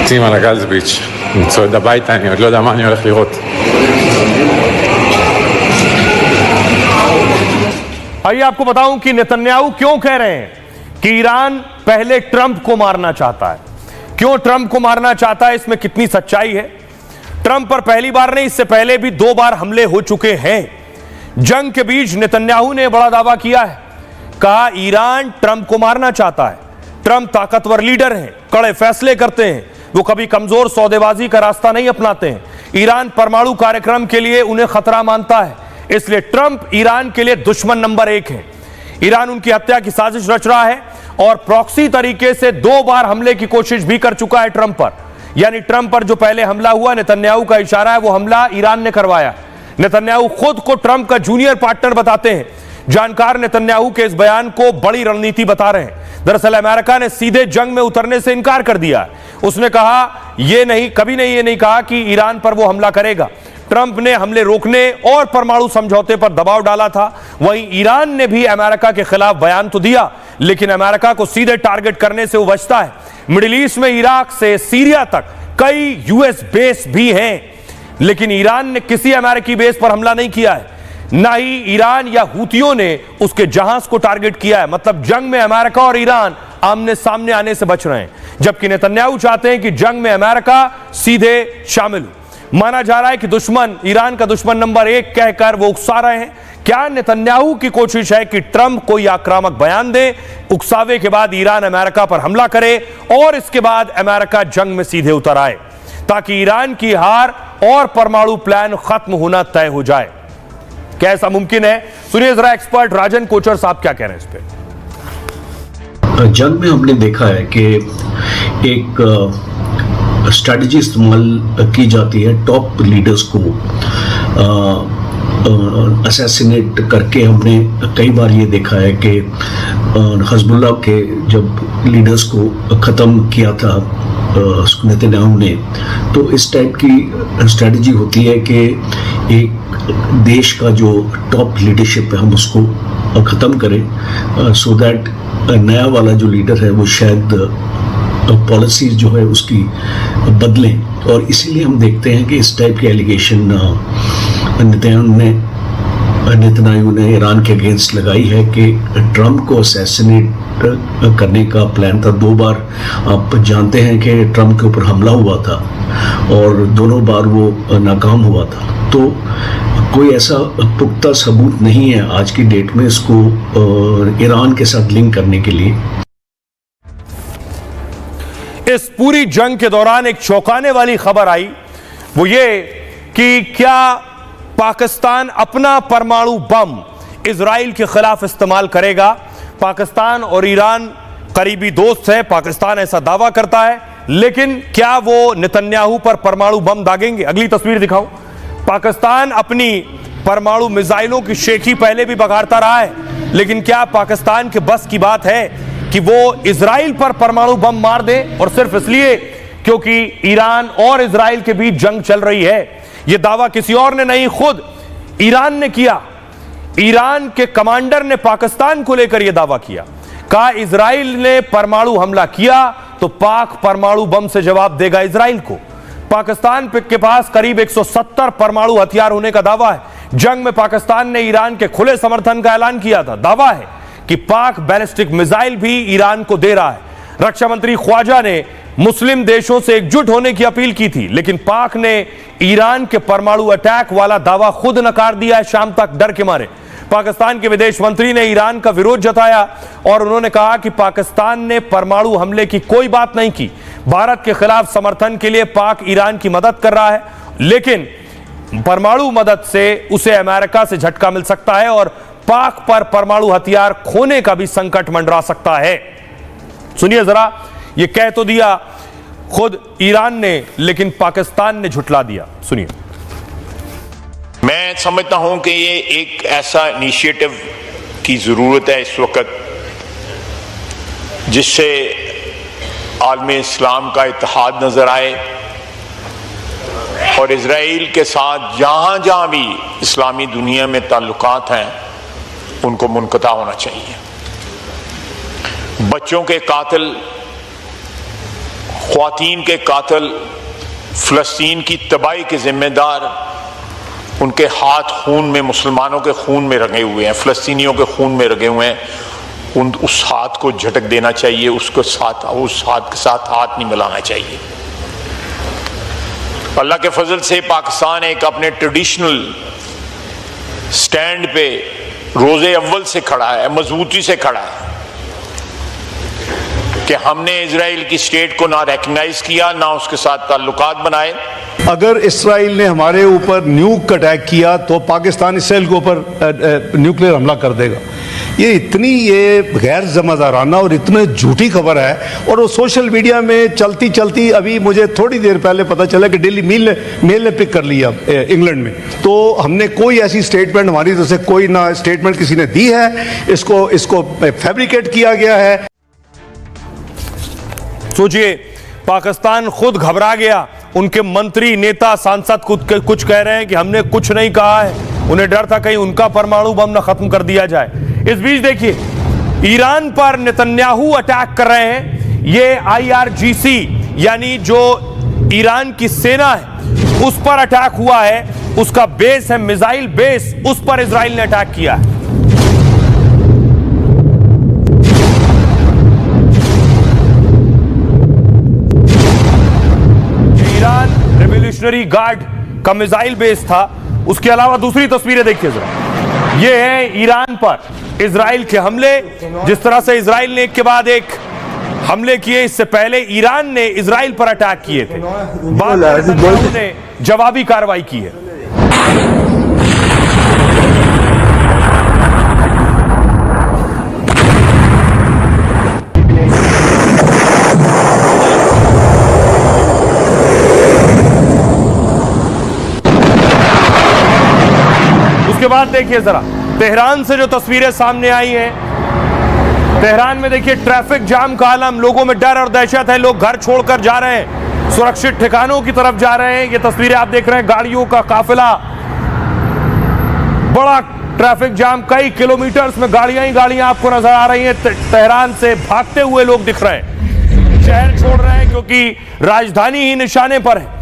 יוצאים על הגז ביץ', אני צועד הביתה, אני עוד לא יודע מה אני הולך לראות. आइए आपको बताऊं कि नेतन्याहू क्यों कह रहे हैं कि ईरान पहले ट्रंप को मारना चाहता है। क्यों ट्रंप को मारना चाहता है, इसमें कितनी सच्चाई है। ट्रंप पर पहली बार नहीं, इससे पहले भी 2 बार हमले हो चुके हैं। जंग के बीच नेतन्याहू ने बड़ा दावा किया है, कहा ईरान ट्रंप को मारना चाहता है। ट्रंप ताकतवर लीडर हैं, कड़े फैसले करते हैं, वो कभी कमजोर सौदेबाजी का रास्ता नहीं अपनाते हैं। ईरान परमाणु कार्यक्रम के लिए उन्हें खतरा मानता है, इसलिए ट्रंप ईरान के लिए दुश्मन नंबर 1 है। ईरान उनकी हत्या की साजिश रच रहा है और प्रॉक्सी तरीके से 2 बार हमले की कोशिश भी कर चुका है ट्रंप पर। यानी ट्रंप पर जो पहले हमला हुआ, नेतन्याहू का इशारा है, वो हमला ईरान ने करवाया। नेतन्याहू खुद को ट्रंप का जूनियर पार्टनर बताते हैं। जानकार नेतन्याहू के इस बयान को बड़ी रणनीति बता रहे हैं। दरअसल अमेरिका ने सीधे जंग में उतरने से इनकार कर दिया है। उसने कहा कभी ये नहीं कहा कि ईरान पर वो हमला करेगा। ट्रंप ने हमले रोकने और परमाणु समझौते पर दबाव डाला था। वहीं ईरान ने भी अमेरिका के खिलाफ बयान तो दिया, लेकिन अमेरिका को सीधे टारगेट करने से वो बचता है। मिडिल ईस्ट में इराक से सीरिया तक कई यूएस बेस भी हैं, लेकिन ईरान ने किसी अमेरिकी बेस पर हमला नहीं किया है। ना ही ईरान या हूतियों ने उसके जहाज को टारगेट किया है। मतलब जंग में अमेरिका और ईरान आमने सामने आने से बच रहे हैं, जबकि नेतन्याहू चाहते हैं कि जंग में अमेरिका सीधे शामिल हो। माना जा रहा है कि दुश्मन, ईरान का दुश्मन नंबर 1 कहकर वो उकसा रहे हैं। क्या नेतन्याहू की कोशिश है कि ट्रंप कोई आक्रामक बयान दे, उकसावे के बाद ईरान अमेरिका पर हमला करे और इसके बाद अमेरिका जंग में सीधे उतर आए, ताकि ईरान की हार और परमाणु प्लान खत्म होना तय हो जाए। क्या ऐसा मुमकिन है? सुनिए जरा एक्सपर्ट राजन कोचर साहब क्या कह रहे हैं इस पे। जंग में हमने देखा है कि एक स्ट्रैटेजी इस्तेमाल की जाती है टॉप लीडर्स को असैसिनेट करके। हमने कई बार ये देखा है कि हिजबुल्लाह के जब लीडर्स को ख़त्म किया था नेतन्याहू ने, तो इस टाइप की स्ट्रैटेजी होती है कि एक देश का जो टॉप लीडरशिप है हम उसको ख़त्म करें, सो दैट नया वाला जो लीडर है वो शायद पॉलिसी जो है उसकी बदलें। और इसीलिए हम देखते हैं कि इस टाइप के एलिगेशन नेतन्याहू ने ईरान के अगेंस्ट लगाई है कि ट्रंप को असैसिनेट करने का प्लान था। 2 बार आप जानते हैं कि ट्रंप के ऊपर हमला हुआ था और दोनों बार वो नाकाम हुआ था। तो कोई ऐसा पुख्ता सबूत नहीं है आज की डेट में इसको ईरान के साथ लिंक करने के लिए। इस पूरी जंग के दौरान एक चौंकाने वाली खबर आई, वो ये कि क्या पाकिस्तान अपना परमाणु बम इजराइल के खिलाफ इस्तेमाल करेगा। पाकिस्तान और ईरान करीबी दोस्त है, पाकिस्तान ऐसा दावा करता है, लेकिन क्या वो नेतन्याहू पर परमाणु बम दागेंगे? अगली तस्वीर दिखाऊं। पाकिस्तान अपनी परमाणु मिसाइलों की शेखी पहले भी बघाड़ता रहा है, लेकिन क्या पाकिस्तान के बस की बात है कि वो इजराइल पर परमाणु बम मार दे? और सिर्फ इसलिए क्योंकि ईरान और इजराइल के बीच जंग चल रही है। यह दावा किसी और ने नहीं, खुद ईरान ने किया। ईरान के कमांडर ने पाकिस्तान को लेकर यह दावा किया, कहा इजराइल ने परमाणु हमला किया तो पाक परमाणु बम से जवाब देगा इजराइल को। पाकिस्तान के पास करीब 170 परमाणु हथियार होने का दावा है। जंग में पाकिस्तान ने ईरान के खुले समर्थन का ऐलान किया था। दावा है कि पाक बैलिस्टिक मिसाइल भी ईरान को दे रहा है। रक्षा मंत्री ख्वाजा ने मुस्लिम देशों से एकजुट होने की अपील की थी, लेकिन पाक ने ईरान के परमाणु अटैक वाला दावा खुद नकार दिया है शाम तक, डर के मारे। पाकिस्तान के विदेश मंत्री ने ईरान का विरोध जताया और उन्होंने कहा कि पाकिस्तान ने परमाणु हमले की कोई बात नहीं की। भारत के खिलाफ समर्थन के लिए पाक ईरान की मदद कर रहा है, लेकिन परमाणु मदद से उसे अमेरिका से झटका मिल सकता है और पाक पर परमाणु हथियार खोने का भी संकट मंडरा सकता है। सुनिए जरा, ये कह तो दिया खुद ईरान ने, लेकिन पाकिस्तान ने झुठला दिया। सुनिए। मैं समझता हूं कि ये एक ऐसा इनिशिएटिव की जरूरत है इस वक्त जिससे आलम इस्लाम का इत्तेहाद नजर आए और इजराइल के साथ जहां जहां भी इस्लामी दुनिया में ताल्लुकात हैं उनको मुनक़ता होना चाहिए। बच्चों के कातिल, ख्वातीन के कातिल, फ़लस्तीन की तबाही के जिम्मेदार, उनके हाथ खून में, मुसलमानों के खून में रंगे हुए हैं, फ़लस्तीनियों के खून में रंगे हुए हैं। उस हाथ को झटक देना चाहिए, उस हाथ के साथ हाथ नहीं मिलाना चाहिए। अल्लाह के फजल से पाकिस्तान एक अपने ट्रेडिशनल स्टैंड पे रोज़े अव्वल से खड़ा है, मजबूती से खड़ा है कि हमने इजराइल की स्टेट को ना रिकग्नाइज किया, ना उसके साथ ताल्लुकात बनाए। अगर इसराइल ने हमारे ऊपर न्यूक अटैक किया तो पाकिस्तान इसराइल के ऊपर न्यूक्लियर हमला कर देगा। ये गैर ज़िम्मेदाराना और इतने झूठी खबर है, और वो सोशल मीडिया में चलती चलती अभी मुझे थोड़ी देर पहले पता चला कि डेली मेल ने पिक कर लिया इंग्लैंड में। तो हमने कोई ऐसी स्टेटमेंट, हमारी तरफ से कोई ना स्टेटमेंट किसी ने दी है, इसको फैब्रिकेट किया गया है। सोचिए, पाकिस्तान खुद घबरा गया, उनके मंत्री, नेता, सांसद खुद कुछ कह रहे हैं कि हमने कुछ नहीं कहा है, उन्हें डर था कहीं उनका परमाणु बम ना खत्म कर दिया जाए। इस बीच देखिए, ईरान पर नेतन्याहू अटैक कर रहे हैं। ये IRGC यानी जो ईरान की सेना है उस पर अटैक हुआ है, उसका बेस है, मिसाइल बेस, उस पर इजराइल ने अटैक किया है। ईरान रेवोल्यूशनरी गार्ड का मिसाइल बेस था। उसके अलावा दूसरी तस्वीरें देखिए जरा, ये है ईरान पर इजराइल के हमले। जिस तरह से इजराइल ने एक के बाद एक हमले किए, इससे पहले ईरान ने इजराइल पर अटैक किए थे, बाद में नेतन्याहू ने जवाबी कार्रवाई की है। उसके बाद देखिए जरा तेहरान से जो तस्वीरें सामने आई हैं, तेहरान में देखिए ट्रैफिक जाम का आलम, लोगों में डर और दहशत है, लोग घर छोड़कर जा रहे हैं, सुरक्षित ठिकानों की तरफ जा रहे हैं। ये तस्वीरें आप देख रहे हैं, गाड़ियों का काफिला, बड़ा ट्रैफिक जाम, कई किलोमीटर्स में गाड़ियां ही गाड़ियां आपको नजर आ रही हैं। तेहरान से भागते हुए लोग दिख रहे हैं, शहर छोड़ रहे हैं क्योंकि राजधानी ही निशाने पर है।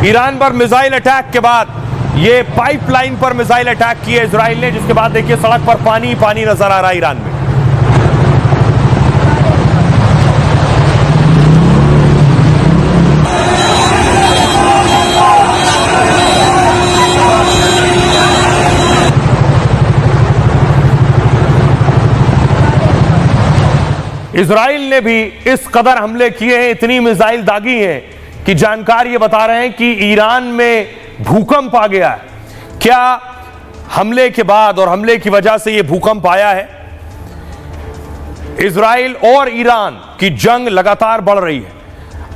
ईरान पर मिसाइल अटैक के बाद ये पाइपलाइन पर मिसाइल अटैक किया इजराइल ने, जिसके बाद देखिए सड़क पर पानी पानी नजर आ रहा है ईरान में। इजराइल ने भी इस कदर हमले किए हैं, इतनी मिसाइल दागी हैं कि जानकार ये बता रहे हैं कि ईरान में भूकंप आ गया है। क्या हमले के बाद और हमले की वजह से यह भूकंप आया है? इजराइल और ईरान की जंग लगातार बढ़ रही है।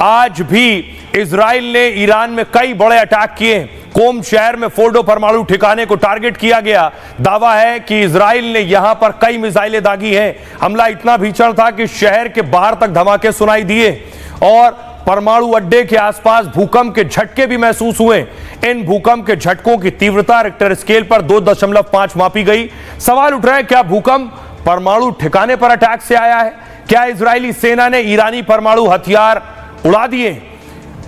आज भी इजराइल ने ईरान में कई बड़े अटैक किए हैं। कोम शहर में फोर्डो परमाणु ठिकाने को टारगेट किया गया। दावा है कि इजराइल ने यहां पर कई मिसाइलें दागी हैं। हमला इतना भीषण था कि शहर के बाहर तक धमाके सुनाई दिए और परमाणु अड्डे के आसपास भूकंप के झटके भी महसूस हुए। इन भूकंप के झटकों की तीव्रता रिक्टर स्केल पर 2.5 मापी गई। सवाल उठ रहे हैं, क्या भूकंप परमाणु ठिकाने पर अटैक से आया है? क्या इजरायली सेना ने ईरानी परमाणु हथियार उड़ा दिए?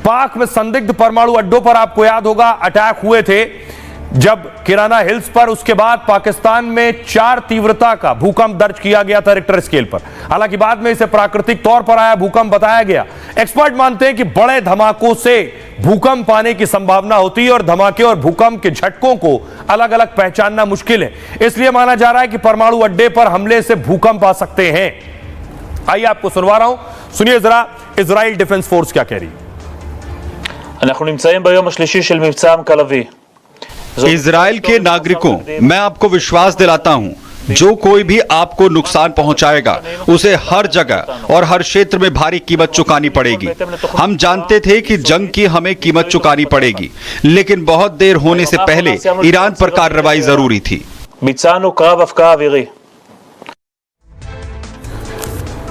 पाक में संदिग्ध परमाणु अड्डों पर आपको याद होगा अटैक हुए थे जब किराना हिल्स पर, उसके बाद पाकिस्तान में 4 तीव्रता का भूकंप दर्ज किया गया था रिक्टर स्केल पर। हालांकि बाद में इसे प्राकृतिक तौर पर आया भूकंप बताया गया। एक्सपर्ट मानते हैं कि बड़े धमाकों से भूकंप आने की संभावना होती है और धमाके और भूकंप के झटकों को अलग अलग पहचानना मुश्किल है। इसलिए माना जा रहा है कि परमाणु अड्डे पर हमले से भूकंप आ सकते हैं। आइए आपको सुनवा रहा हूं, सुनिए जरा इजराइल डिफेंस फोर्स क्या कह रही है। इजराइल के नागरिकों, मैं आपको विश्वास दिलाता हूं, जो कोई भी आपको नुकसान पहुंचाएगा उसे हर जगह और हर क्षेत्र में भारी कीमत चुकानी पड़ेगी। हम जानते थे कि जंग की हमें कीमत चुकानी पड़ेगी, लेकिन बहुत देर होने से पहले ईरान पर कार्रवाई जरूरी थी।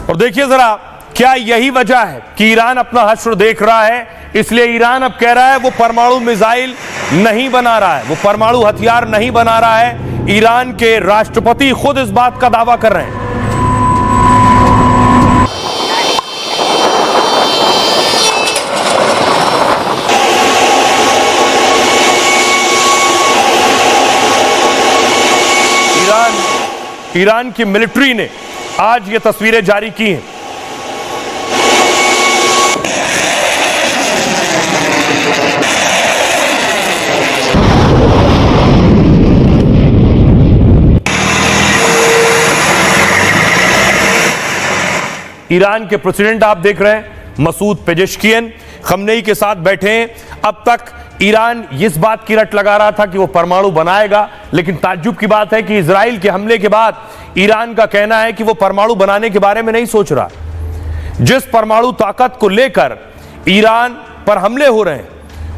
और देखिए जरा, क्या यही वजह है कि ईरान अपना हश्र देख रहा है? इसलिए ईरान अब कह रहा है वो परमाणु मिसाइल नहीं बना रहा है, वो परमाणु हथियार नहीं बना रहा है। ईरान के राष्ट्रपति खुद इस बात का दावा कर रहे हैं। ईरान की मिलिट्री ने आज ये तस्वीरें जारी की हैं। ईरान के प्रेसिडेंट आप देख रहे हैं, मसूद पेजेश्कियन खमनेई के साथ बैठे हैं। अब तक ईरान इस बात की रट लगा रहा था कि वो परमाणु बनाएगा, लेकिन ताज्जुब की बात है कि इजराइल के हमले के बाद ईरान का कहना है कि वो परमाणु बनाने के बारे में नहीं सोच रहा। जिस परमाणु ताकत को लेकर ईरान पर हमले हो रहे हैं,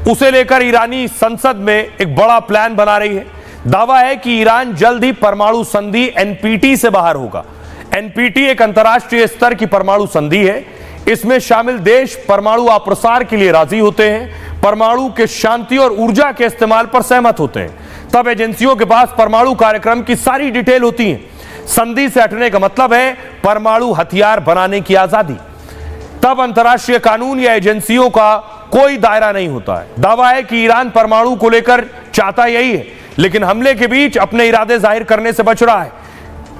उसे लेकर ईरानी संसद में एक बड़ा प्लान बना रही है। दावा है कि ईरान जल्द ही परमाणु संधि एनपीटी से बाहर होगा। एनपीटी एक अंतर्राष्ट्रीय स्तर की परमाणु संधि है। इसमें शामिल देश परमाणु अप्रसार के लिए राजी होते हैं, परमाणु के शांति और ऊर्जा के इस्तेमाल पर सहमत होते हैं। तब एजेंसियों के पास परमाणु कार्यक्रम की सारी डिटेल होती है। संधि से हटने का मतलब है परमाणु हथियार बनाने की आजादी। तब अंतर्राष्ट्रीय कानून या एजेंसियों का कोई दायरा नहीं होता है। दावा है कि ईरान परमाणु को लेकर चाहता यही है, लेकिन हमले के बीच अपने इरादे जाहिर करने से बच रहा है।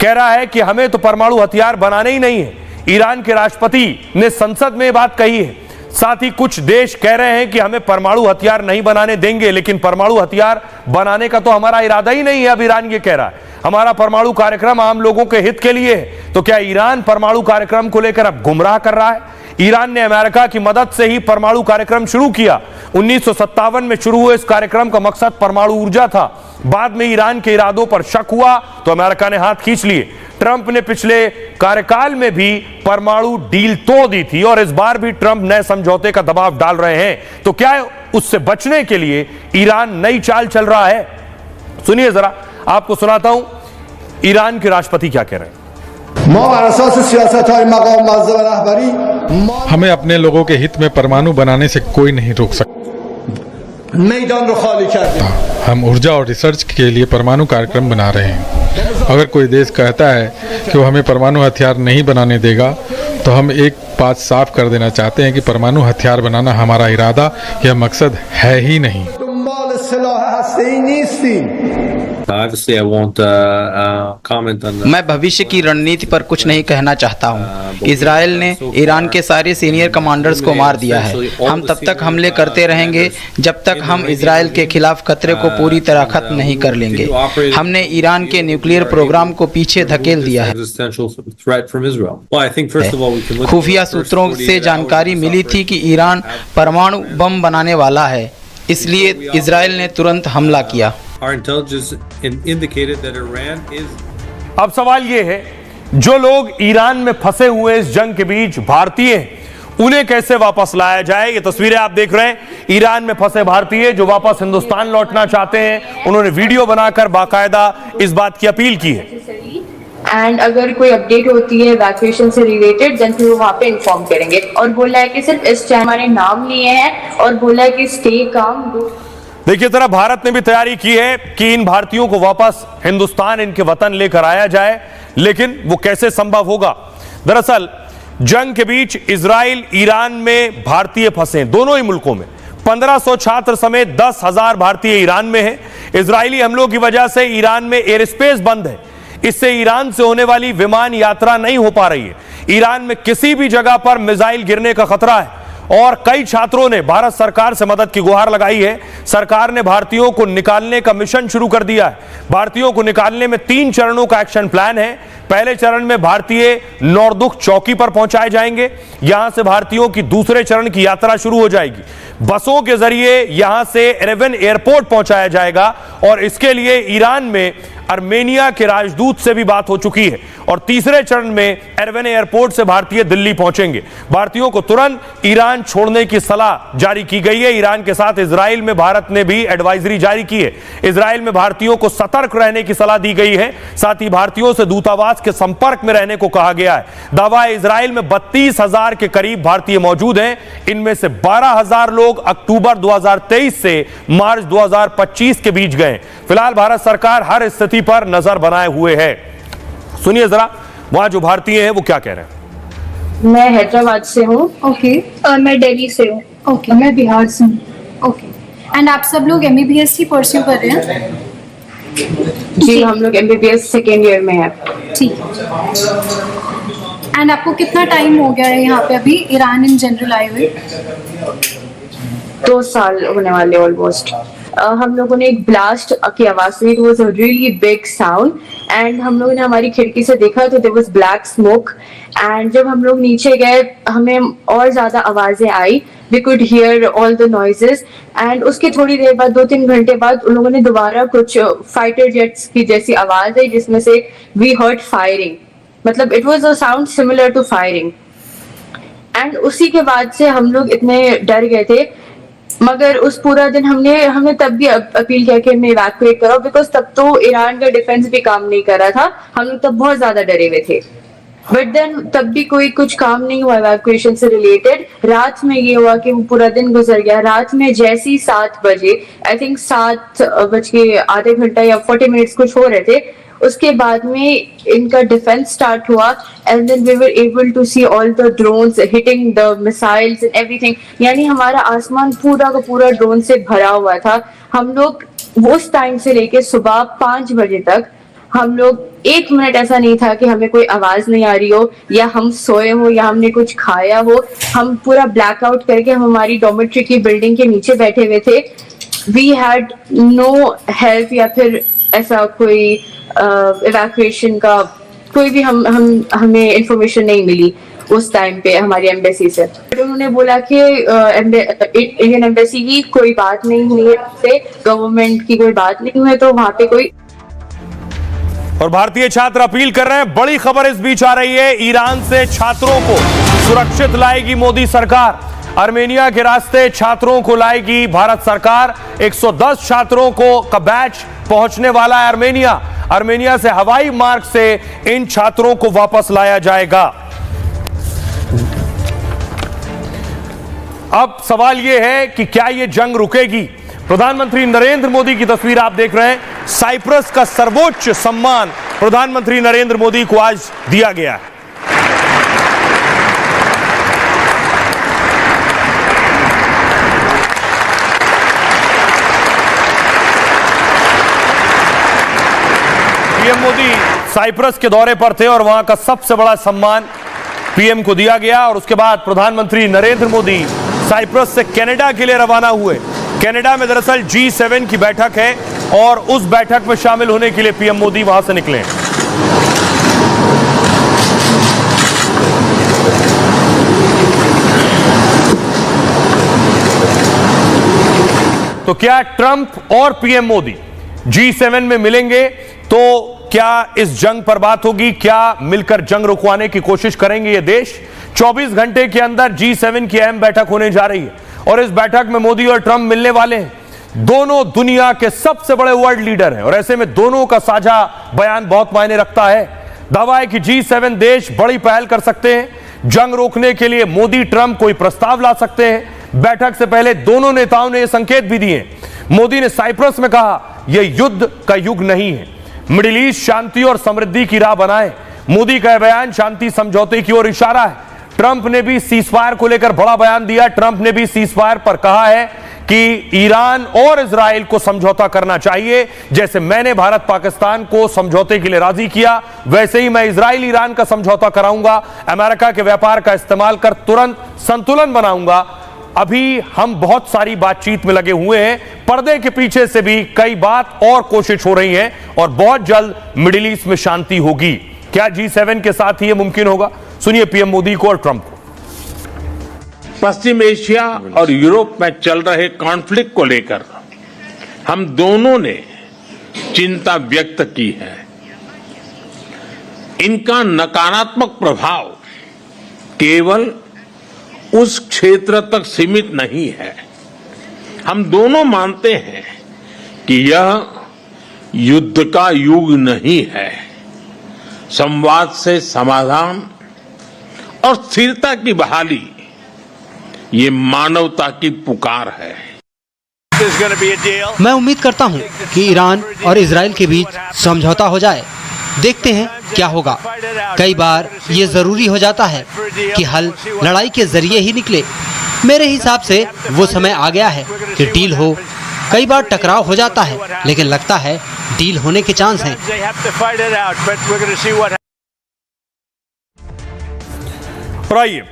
कह रहा है कि हमें तो परमाणु हथियार बनाने ही नहीं है। ईरान के राष्ट्रपति ने संसद में बात कही है। साथ ही कुछ देश कह रहे हैं कि हमें परमाणु हथियार नहीं बनाने देंगे, लेकिन परमाणु हथियार बनाने का तो हमारा इरादा ही नहीं है। अब ईरान ये कह रहा है हमारा परमाणु कार्यक्रम आम लोगों के हित के लिए है। तो क्या ईरान परमाणु कार्यक्रम को लेकर अब गुमराह कर रहा है? ईरान ने अमेरिका की मदद से ही परमाणु कार्यक्रम शुरू किया। 1957 में शुरू हुए इस कार्यक्रम का मकसद परमाणु ऊर्जा था। बाद में ईरान के इरादों पर शक हुआ तो अमेरिका ने हाथ खींच लिए। ट्रंप ने पिछले कार्यकाल में भी परमाणु डील तोड़ दी थी और इस बार भी ट्रंप नए समझौते का दबाव डाल रहे हैं। तो क्या उससे बचने के लिए ईरान नई चाल चल रहा है? सुनिए जरा, आपको सुनाता हूं ईरान के राष्ट्रपति क्या कह रहे हैं। हमें अपने लोगों के हित में परमाणु बनाने से कोई नहीं रोक सकता। हम ऊर्जा और रिसर्च के लिए परमाणु कार्यक्रम बना रहे हैं। अगर कोई देश कहता है कि वो हमें परमाणु हथियार नहीं बनाने देगा, तो हम एक बात साफ कर देना चाहते हैं कि परमाणु हथियार बनाना हमारा इरादा या मकसद है ही नहीं। मैं भविष्य की रणनीति पर कुछ नहीं कहना चाहता हूँ। इजराइल ने ईरान के सारे सीनियर कमांडर्स को मार दिया है। हम तब तक हमले करते रहेंगे जब तक हम इजराइल के खिलाफ खतरे को पूरी तरह खत्म नहीं कर लेंगे। हमने ईरान के न्यूक्लियर प्रोग्राम को पीछे धकेल दिया है। खुफिया सूत्रों से जानकारी मिली थी कि ईरान परमाणु बम बनाने वाला है, इसलिए इजराइल ने तुरंत हमला किया। अब सवाल यह है, जो लोग ईरान में फंसे हुए इस जंग के बीच भारतीय हैं, उन्हें कैसे वापस लाया जाए? ये तस्वीरें आप देख रहे हैं, ईरान में फंसे भारतीय जो वापस हिंदुस्तान लौटना चाहते हैं। उन्होंने वीडियो बनाकर बाकायदा इस बात की अपील की है। एंड अगर कोई अपडेट होती है इवैक्यूएशन से रिलेटेड, देन फिर वो वहाँ पे इन्फॉर्म करेंगे। और बोला है कि सिर्फ इस टाइम हमारे नाम लिए हैं और बोला है कि स्टे काम। देखिए जरा, भारत ने भी तैयारी की है कि इन भारतीयों को वापस हिंदुस्तान, इनके वतन लेकर आया जाए, लेकिन वो कैसे संभव होगा? दरअसल जंग के बीच इजराइल, ईरान में भारतीय फंसे, दोनों ही मुल्कों में। 1500 छात्र समेत 10,000 भारतीय ईरान में हैं। इजरायली हमलों की वजह से ईरान में एयर स्पेस बंद है। इससे ईरान से होने वाली विमान यात्रा नहीं हो पा रही है। ईरान में किसी भी जगह पर मिसाइल गिरने का खतरा है और कई छात्रों ने भारत सरकार से मदद की गुहार लगाई है। सरकार ने भारतीयों को निकालने का मिशन शुरू कर दिया है। भारतीयों को निकालने में 3 चरणों का एक्शन प्लान है। पहले चरण में भारतीय नौरदुख चौकी पर पहुंचाए जाएंगे। यहां से भारतीयों की दूसरे चरण की यात्रा शुरू हो जाएगी। बसों के जरिए यहां से एरेवन एयरपोर्ट पहुंचाया जाएगा और इसके लिए ईरान में आर्मेनिया के राजदूत से भी बात हो चुकी है और तीसरे चरण में एरवेन एयरपोर्ट से भारतीय दिल्ली पहुंचेंगे। भारतीयों को तुरंत ईरान छोड़ने की सलाह जारी की गई है। ईरान के साथ इजराइल में भारत ने भी एडवाइजरी जारी की है। इजराइल में भारतीयों को सतर्क रहने की सलाह दी गई है। साथ ही भारतीयों से दूतावास के संपर्क में रहने को कहा गया है। दावा है इजराइल में 32,000 के करीब भारतीय मौजूद हैं। इनमें से 12,000 लोग अक्टूबर 2023 से मार्च 2025 के बीच गए। फिलहाल भारत सरकार हर स्थिति पर नजर बनाए हुए है। सुनिए जरा वहां जो भारतीय हैं वो क्या कह रहे हैं। मैं हैदराबाद से हूँ। ओके। मैं दिल्ली से हूँ। ओके। मैं बिहार से हूँ। ओके। एंड आप सब लोग MBBS ही परस्यू कर रहे हैं? जी हम लोग MBBS सेकेंड ईयर में हैं। ठीक है। एंड आपको कितना टाइम हो गया है यहाँ पे अभी ईरान इन जनरल आए हुए? 2 साल होने वाले ऑलमोस्ट। हम लोगों ने एक ब्लास्ट की आवाज सुनी, it was a really big sound and हम लोगों ने हमारी खिड़की से देखा तो there was black smoke and जब हम लोग नीचे गए हमें और ज्यादा आवाजें आई, we could hear all the noises and उसके थोड़ी देर बाद 2-3 घंटे बाद उन लोगों ने दोबारा कुछ फाइटर जेट्स की जैसी आवाज आई जिसमें से वी हर्ड फायरिंग, मतलब it was a sound similar to firing and उसी के बाद से हम लोग इतने डर गए थे। मगर उस पूरा दिन हमने तब भी अपील किया कि हमें इवैक्यूएट करो बिकॉज तब तो ईरान का डिफेंस भी काम नहीं कर रहा था, हम लोग तब बहुत ज्यादा डरे हुए थे। बट देन तब भी कोई कुछ काम नहीं हुआ इवैक्यूएशन से रिलेटेड। रात में ये हुआ कि वो पूरा दिन गुजर गया। रात में जैसे ही 7 बजे आई थिंक 7 बज के आधे घंटा या 40 मिनट्स कुछ हो रहे थे, उसके बाद में इनका डिफेंस स्टार्ट हुआ and then we were able to see all the drones hitting the missiles and everything. यानी हमारा आसमान पूरा का पूरा ड्रोन से भरा हुआ था। हम लोग उस टाइम से लेके सुबह 5 बजे तक हम लोग 1 मिनट ऐसा नहीं था कि हमें कोई आवाज नहीं आ रही हो या हम सोए हो या हमने कुछ खाया हो। हम पूरा ब्लैकआउट करके हम हमारी डॉर्मेट्री की बिल्डिंग के नीचे बैठे हुए थे। वी हैड नो हेल्प या फिर ऐसा कोई इवैक्यूएशन का कोई भी हमें इंफॉर्मेशन नहीं मिली उस टाइम पे हमारी एम्बेसी से। उन्होंने बोला कि इंडियन एम्बेसी की कोई बात नहीं हुई है, गवर्नमेंट की कोई बात नहीं हुई है, तो वहां पे कोई। और भारतीय छात्र अपील कर रहे हैं। बड़ी खबर इस बीच आ रही है, ईरान से छात्रों को सुरक्षित लाएगी मोदी सरकार। आर्मेनिया के रास्ते छात्रों को लाएगी भारत सरकार। 110 छात्रों का बैच पहुंचने वाला है आर्मेनिया। आर्मेनिया से हवाई मार्ग से इन छात्रों को वापस लाया जाएगा। अब सवाल यह है कि क्या यह जंग रुकेगी? प्रधानमंत्री नरेंद्र मोदी की तस्वीर आप देख रहे हैं। साइप्रस का सर्वोच्च सम्मान प्रधानमंत्री नरेंद्र मोदी को आज दिया गया है। पीएम मोदी साइप्रस के दौरे पर थे और वहां का सबसे बड़ा सम्मान पीएम को दिया गया और उसके बाद प्रधानमंत्री नरेंद्र मोदी साइप्रस से कनाडा के लिए रवाना हुए। कनाडा में दरअसल G7 की बैठक है और उस बैठक में शामिल होने के लिए पीएम मोदी वहां से निकले। तो क्या ट्रंप और पीएम मोदी G7 में मिलेंगे तो क्या इस जंग पर बात होगी? क्या मिलकर जंग रुकवाने की कोशिश करेंगे ये देश? 24 घंटे के अंदर G7 की अहम बैठक होने जा रही है और इस बैठक में मोदी और ट्रंप मिलने वाले हैं। दोनों दुनिया के सबसे बड़े वर्ल्ड लीडर हैं और ऐसे में दोनों का साझा बयान बहुत मायने रखता है। दावा है कि G7 देश बड़ी पहल कर सकते हैं। जंग रोकने के लिए मोदी ट्रंप कोई प्रस्ताव ला सकते हैं। बैठक से पहले दोनों नेताओं ने यह संकेत भी दिए। मोदी ने साइप्रस में कहा यह युद्ध का युग नहीं है, मिडिल ईस्ट शांति और समृद्धि की राह बनाए। मोदी का बयान शांति समझौते की ओर इशारा है। ट्रंप ने भी सीजफायर को लेकर बड़ा बयान दिया। ट्रंप ने भी सीजफायर पर कहा है कि ईरान और इजराइल को समझौता करना चाहिए। जैसे मैंने भारत पाकिस्तान को समझौते के लिए राजी किया, वैसे ही मैं इजराइल ईरान का समझौता कराऊंगा। अमेरिका के व्यापार का इस्तेमाल कर तुरंत संतुलन बनाऊंगा। अभी हम बहुत सारी बातचीत में लगे हुए हैं। पर्दे के पीछे से भी कई बात और कोशिश हो रही है और बहुत जल्द मिडिल ईस्ट में शांति होगी। क्या G7 के साथ ही यह मुमकिन होगा? सुनिए पीएम मोदी को और ट्रंप को। पश्चिम एशिया और यूरोप में चल रहे कॉन्फ्लिक्ट को लेकर हम दोनों ने चिंता व्यक्त की है। इनका नकारात्मक प्रभाव केवल उस क्षेत्र तक सीमित नहीं है। हम दोनों मानते हैं कि यह युद्ध का युग नहीं है। संवाद से समाधान और स्थिरता की बहाली ये मानवता की पुकार है। मैं उम्मीद करता हूं कि ईरान और इजराइल के बीच समझौता हो जाए। देखते हैं क्या होगा। कई बार ये जरूरी हो जाता है कि हल लड़ाई के जरिए ही निकले। मेरे हिसाब से वो समय आ गया है कि डील हो। कई बार टकराव हो जाता है, लेकिन लगता है डील होने के चांस हैं। और आइए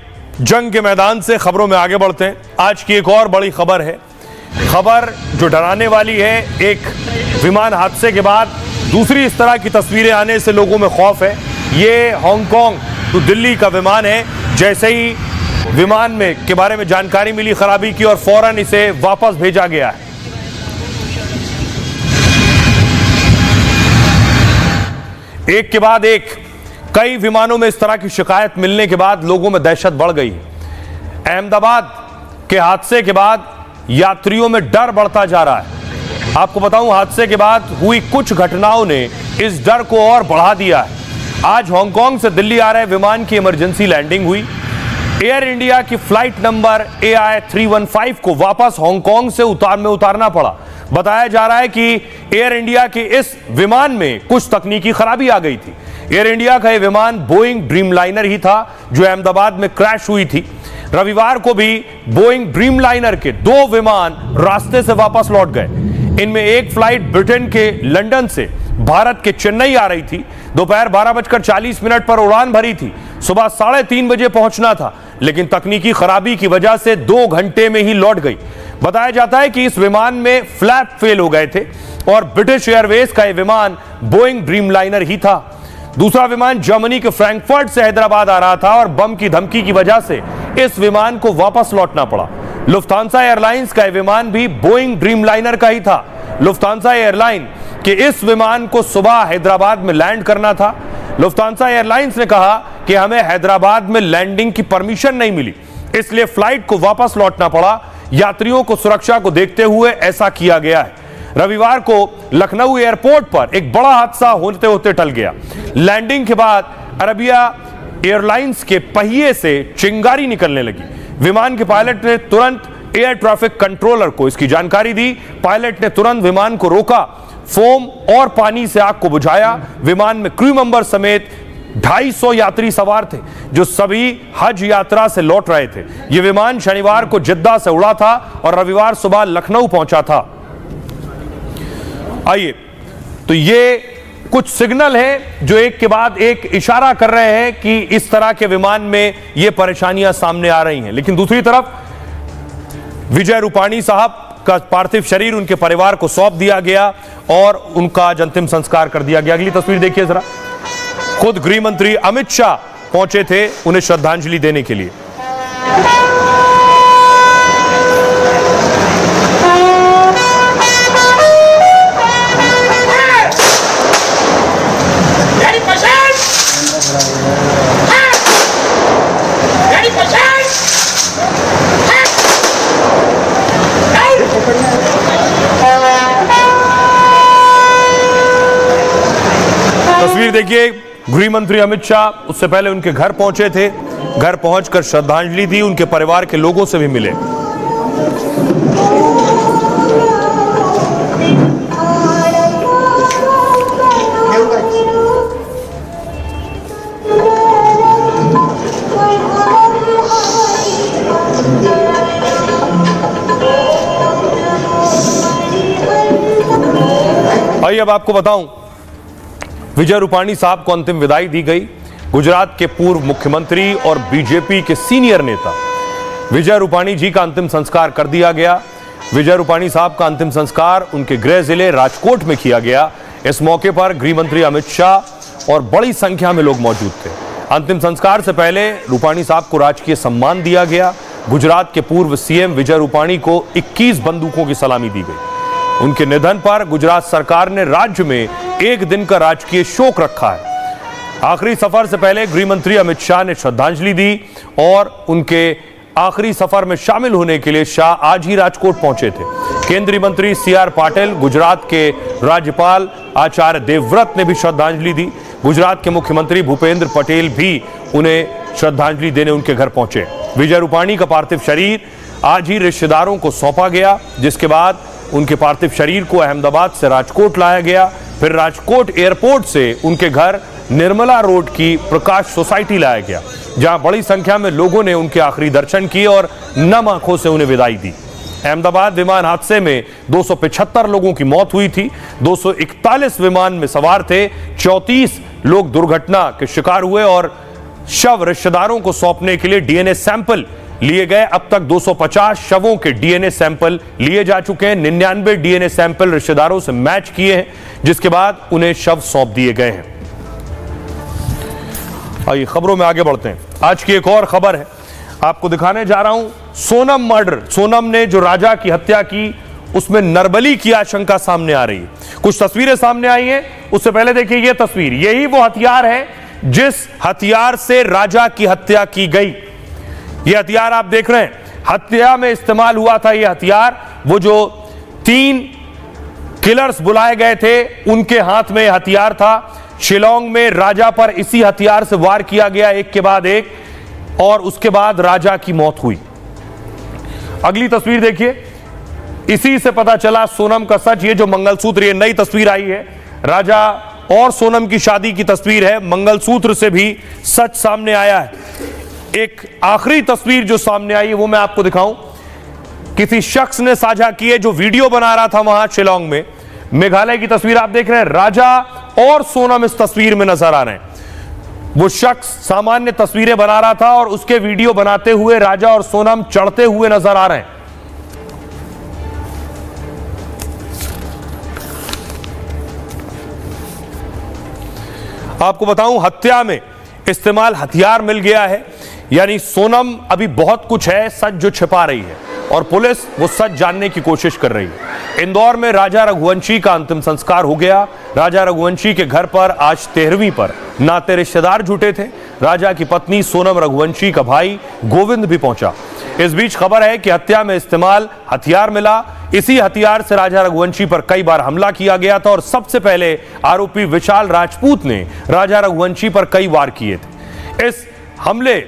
जंग के मैदान से खबरों में आगे बढ़ते हैं। आज की एक और बड़ी खबर है, खबर जो डराने वाली है। एक विमान हादसे के बाद दूसरी इस तरह की तस्वीरें आने से लोगों में खौफ है। ये हांगकांग टू दिल्ली का विमान है। जैसे ही विमान में के बारे में जानकारी मिली खराबी की और फौरन इसे वापस भेजा गया है। एक के बाद एक कई विमानों में इस तरह की शिकायत मिलने के बाद लोगों में दहशत बढ़ गई। अहमदाबाद के हादसे के बाद यात्रियों में डर बढ़ता जा रहा है। आपको बताऊं, हादसे के बाद हुई कुछ घटनाओं ने इस डर को और बढ़ा दिया है। आज हांगकांग से दिल्ली आ रहे विमान की इमरजेंसी लैंडिंग हुई। एयर इंडिया की फ्लाइट नंबर AI315 को वापस हांगकांग से उतारना पड़ा। बताया जा रहा है कि एयर इंडिया के इस विमान में कुछ तकनीकी खराबी आ गई थी। एयर इंडिया का यह विमान बोइंग ड्रीमलाइनर ही था जो अहमदाबाद में क्रैश हुई थी। रविवार को भी बोइंग ड्रीमलाइनर के 2 विमान रास्ते से वापस लौट गए। इनमें एक फ्लाइट ब्रिटेन के लंदन से भारत के चेन्नई आ रही थी। दोपहर 12:40 पर उड़ान भरी थी। सुबह 3:30 बजे पहुंचना था, लेकिन तकनीकी खराबी की वजह से 2 घंटे में ही लौट गई। बताया जाता है कि इस विमान में फ्लैप फेल हो गए थे और ब्रिटिश एयरवेज का यह विमान बोइंग ड्रीमलाइनर ही था। दूसरा विमान जर्मनी के फ्रैंकफर्ट से हैदराबाद आ रहा था और बम की धमकी की वजह से इस विमान को वापस लौटना पड़ा। लुफ्थांसा एयरलाइंस का यह विमान भी बोइंग ड्रीमलाइनर का ही था। लुफ्थांसा एयरलाइन के इस विमान को सुबह हैदराबाद में लैंड करना था। लुफ्थांसा एयरलाइंस ने कहा कि हमें हैदराबाद में लैंडिंग की परमिशन नहीं मिली, इसलिए फ्लाइट को वापस लौटना पड़ा। यात्रियों को सुरक्षा को देखते हुए ऐसा किया गया है। रविवार को लखनऊ एयरपोर्ट पर एक बड़ा हादसा होते होते टल गया। लैंडिंग के बाद अरबिया एयरलाइंस के पहिए से चिंगारी निकलने लगी। विमान के पायलट ने तुरंत एयर ट्रैफिक कंट्रोलर को इसकी जानकारी दी। पायलट ने तुरंत विमान को रोका, फोम और पानी से आग को बुझाया। विमान में क्रू मेंबर समेत 250 यात्री सवार थे जो सभी हज यात्रा से लौट रहे थे। यह विमान शनिवार को जिद्दा से उड़ा था और रविवार सुबह लखनऊ पहुंचा था। आइए, तो ये कुछ सिग्नल है जो एक के बाद एक इशारा कर रहे हैं कि इस तरह के विमान में ये परेशानियां सामने आ रही हैं। लेकिन दूसरी तरफ विजय रूपाणी साहब का पार्थिव शरीर उनके परिवार को सौंप दिया गया और उनका अंतिम संस्कार कर दिया गया। अगली तस्वीर देखिए जरा। खुद गृह मंत्री अमित शाह पहुंचे थे उन्हें श्रद्धांजलि देने के लिए। तस्वीर देखिए, गृह मंत्री अमित शाह उससे पहले उनके घर पहुंचे थे। घर पहुंचकर श्रद्धांजलि दी, उनके परिवार के लोगों से भी मिले। आइए अब आपको बताऊं, विजय रूपाणी साहब को अंतिम विदाई दी गई। गुजरात के पूर्व मुख्यमंत्री और बीजेपी के सीनियर नेता विजय रूपाणी जी का अंतिम संस्कार कर दिया गया। विजय रूपाणी साहब का अंतिम संस्कार उनके गृह जिले राजकोट में किया गया। इस मौके पर गृह मंत्री अमित शाह और बड़ी संख्या में लोग मौजूद थे। अंतिम संस्कार से पहले रूपाणी साहब को राजकीय सम्मान दिया गया। गुजरात के पूर्व सीएम विजय रूपाणी को 21 बंदूकों की सलामी दी गई। उनके निधन पर गुजरात सरकार ने राज्य में एक दिन का राजकीय शोक रखा है। आखिरी सफर से पहले गृह मंत्री अमित शाह ने श्रद्धांजलि दी और उनके आखिरी सफर में शामिल होने के लिए शाह आज ही राजकोट पहुंचे थे। केंद्रीय मंत्री सीआर पाटिल, गुजरात के राज्यपाल आचार्य देवव्रत ने भी श्रद्धांजलि दी। गुजरात के मुख्यमंत्री भूपेंद्र पटेल भी उन्हें श्रद्धांजलि देने उनके घर पहुंचे। विजय रूपाणी का पार्थिव शरीर आज ही रिश्तेदारों को सौंपा गया, जिसके बाद उनके पार्थिव शरीर को अहमदाबाद से राजकोट लाया गया। फिर राजकोट एयरपोर्ट से उनके घर निर्मला रोड की प्रकाश सोसाइटी लाया गया, जहां बड़ी संख्या में लोगों ने उनके आखिरी दर्शन किए और नम आंखों से उन्हें विदाई दी। अहमदाबाद विमान हादसे में 275 लोगों की मौत हुई थी। 241 विमान में सवार थे। 34 लोग दुर्घटना के शिकार हुए और शव रिश्तेदारों को सौंपने के लिए डीएनए सैंपल लिए गए। अब तक 250 शवों के डीएनए सैंपल लिए जा चुके हैं। 99 डीएनए सैंपल रिश्तेदारों से मैच किए हैं, जिसके बाद उन्हें शव सौंप दिए गए हैं। आइए खबरों में आगे बढ़ते हैं। आज की एक और खबर है, आपको दिखाने जा रहा हूं सोनम मर्डर। सोनम ने जो राजा की हत्या की, उसमें नरबली की आशंका सामने आ रही है। कुछ तस्वीरें सामने आई हैं। उससे पहले देखिए ये तस्वीर, यही वो हथियार है जिस हथियार से राजा की हत्या की गई। ये हथियार आप देख रहे हैं, हत्या में इस्तेमाल हुआ था ये हथियार। वो जो 3 किलर्स बुलाए गए थे, उनके हाथ में हथियार था। शिलोंग में राजा पर इसी हथियार से वार किया गया, एक के बाद एक, और उसके बाद राजा की मौत हुई। अगली तस्वीर देखिए, इसी से पता चला सोनम का सच। ये जो मंगलसूत्र, ये नई तस्वीर आई है, राजा और सोनम की शादी की तस्वीर है। मंगलसूत्र से भी सच सामने आया है। एक आखिरी तस्वीर जो सामने आई है वो मैं आपको दिखाऊं, किसी शख्स ने साझा की है जो वीडियो बना रहा था वहां शिलोंग में। मेघालय की तस्वीर आप देख रहे हैं, राजा और सोनम इस तस्वीर में नजर आ रहे हैं। वो शख्स सामान्य तस्वीरें बना रहा था और उसके वीडियो बनाते हुए राजा और सोनम चढ़ते हुए नजर आ रहे हैं। आपको बताऊं, हत्या में इस्तेमाल हथियार मिल गया है, यानी सोनम अभी बहुत कुछ है सच जो छिपा रही है और पुलिस वो सच जानने की कोशिश कर रही है। इंदौर में राजा रघुवंशी का अंतिम संस्कार हो गया। राजा रघुवंशी के घर पर आज 13वीं पर नाते रिश्तेदार जुटे थे। राजा की पत्नी सोनम रघुवंशी का भाई गोविंद भी पहुंचा। इस बीच खबर है कि हत्या में इस्तेमाल हथियार मिला। इसी हथियार से राजा रघुवंशी पर कई बार हमला किया गया था और सबसे पहले आरोपी विशाल राजपूत ने राजा रघुवंशी पर कई वार किए थे। इस हमले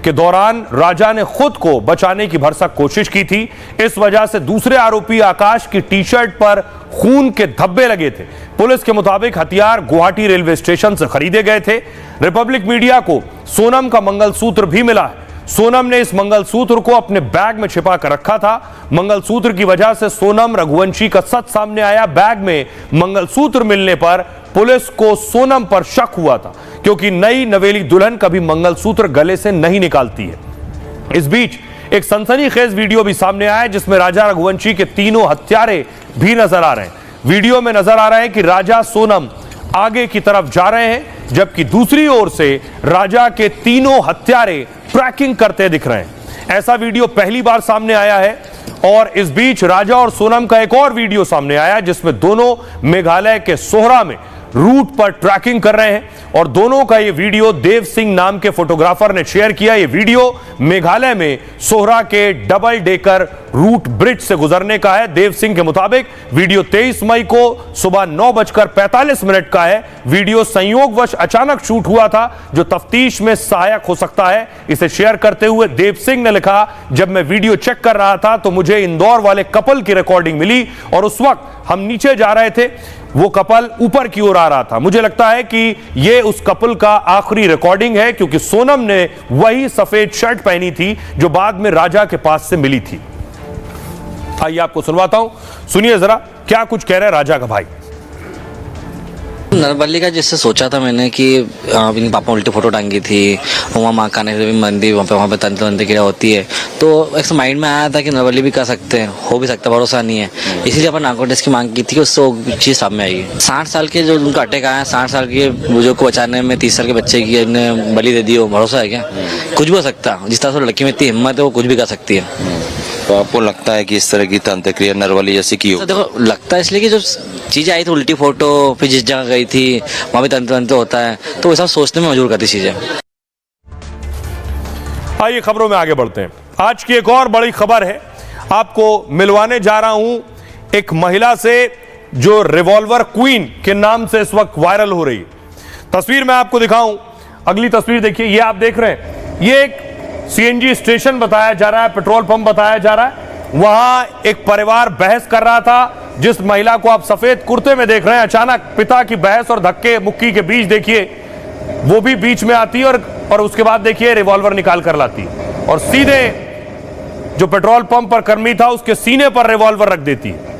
के दौरान राजा ने खुद को बचाने की भरसक कोशिश की थी। इस वजह से दूसरे आरोपी आकाश की टी शर्ट पर खून के धब्बे लगे थे। पुलिस के मुताबिक हथियार गुवाहाटी रेलवे स्टेशन से खरीदे गए थे। रिपब्लिक मीडिया को सोनम का मंगलसूत्र भी मिला है। सोनम ने इस मंगलसूत्र को अपने बैग में छिपा कर रखा था। मंगलसूत्र की वजह से सोनम रघुवंशी का सच सामने आया। बैग में मंगलसूत्र मिलने पर पुलिस को सोनम पर शक हुआ था, क्योंकि नई नवेली दुल्हन कभी मंगलसूत्र गले से नहीं निकालती है। इस बीच एक सनसनीखेज वीडियो भी सामने आया है, जिसमें राजा रघुवंशी के तीनों हत्यारे भी नजर आ रहे हैं। वीडियो में नजर आ रहा है कि राजा सोनम आगे की तरफ जा रहे हैं, जबकि दूसरी ओर से राजा के तीनों हत्यारे ट्रैकिंग करते दिख रहे हैं। ऐसा वीडियो पहली बार सामने आया है। और इस बीच राजा और सोनम का एक और वीडियो सामने आया, जिसमें दोनों मेघालय के सोहरा में रूट पर ट्रैकिंग कर रहे हैं और दोनों का ये वीडियो देव सिंह नाम के फोटोग्राफर ने शेयर किया। ये वीडियो मेघालय में सोहरा के डबल डेकर रूट ब्रिज से गुजरने का है। देव सिंह के मुताबिक वीडियो 23 मई को सुबह 9:45 का है। वीडियो संयोगवश अचानक शूट हुआ था, जो तफ्तीश में सहायक हो सकता है। इसे शेयर करते हुए देव सिंह ने लिखा, जब मैं वीडियो चेक कर रहा था तो मुझे इंदौर वाले कपल की रिकॉर्डिंग मिली और उस वक्त हम नीचे जा रहे थे, वो कपल ऊपर की ओर आ रहा था। मुझे लगता है कि ये उस कपल का आखिरी रिकॉर्डिंग है, क्योंकि सोनम ने वही सफेद शर्ट पहनी थी जो बाद में राजा के पास से मिली थी। आइए आपको सुनवाता हूं, सुनिए जरा क्या कुछ कह रहे हैं राजा का भाई। नरबली का जिससे सोचा था मैंने कि इन पापा उल्टी फोटो टांगी थी, वहाँ माँ काने देवी मंदिर, वहाँ पे तंत्र क्रिया होती है, तो एक माइंड में आया था कि नरबली भी कर सकते हैं, हो भी सकता, भरोसा नहीं है। इसीलिए अपन नाको टेस्ट की मांग की थी, उससे वो चीज़ सामने आई। 60 साल के जो उनका अटैक आया, 60 साल के बुजुर्ग को बचाने में 30 साल के बच्चे की बलि दे दी, वो भरोसा है क्या? कुछ भी हो सकता है। जिस तरह से लड़की में इतनी हिम्मत है, वो कुछ भी कर सकती है। तो आपको लगता है कि इस तरह की अंत्यक्रिया नरवली जैसे की हो? देखो लगता है इसलिए कि जब चीज़ें आई थी उल्टी फोटो, फिर जिस जगह गई थी वहाँ भी तंत्र होता है, तो वैसा सोचने में मजबूर करती चीज़ें। आइए खबरों में आगे बढ़ते हैं। आज की एक और बड़ी खबर है, आपको मिलवाने जा रहा हूं एक महिला से जो रिवॉल्वर क्वीन के नाम से इस वक्त वायरल हो रही है। तस्वीर मैं आपको दिखाऊं, अगली तस्वीर देखिए। ये आप देख रहे हैं, ये एक सीएनजी स्टेशन बताया जा रहा है, पेट्रोल पंप बताया जा रहा है। वहां एक परिवार बहस कर रहा था। जिस महिला को आप सफेद कुर्ते में देख रहे हैं, अचानक पिता की बहस और धक्के मुक्की के बीच देखिए वो भी बीच में आती है और उसके बाद देखिए रिवॉल्वर निकाल कर लाती है और सीधे जो पेट्रोल पंप पर कर्मी था उसके सीने पर रिवॉल्वर रख देती है।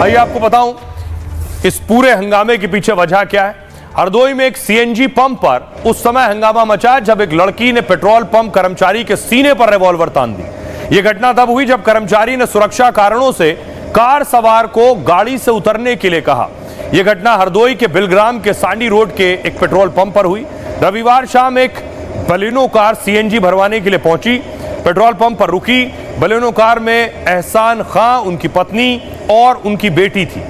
आइए आपको बताऊं इस पूरे हंगामे के पीछे वजह क्या है। हरदोई में एक सीएनजी पंप पर उस समय हंगामा मचा जब एक लड़की ने पेट्रोल पंप कर्मचारी के सीने पर रिवॉल्वर तान दी। यह घटना तब हुई जब कर्मचारी ने सुरक्षा कारणों से कार सवार को गाड़ी से उतरने के लिए कहा। यह घटना हरदोई के बिलग्राम के सांडी रोड के एक पेट्रोल पंप पर हुई। रविवार शाम एक बलेनो कार सीएनजी भरवाने के लिए पहुंची, पेट्रोल पंप पर रुकी। बलेनो कार में एहसान खां, उनकी पत्नी और उनकी बेटी थी।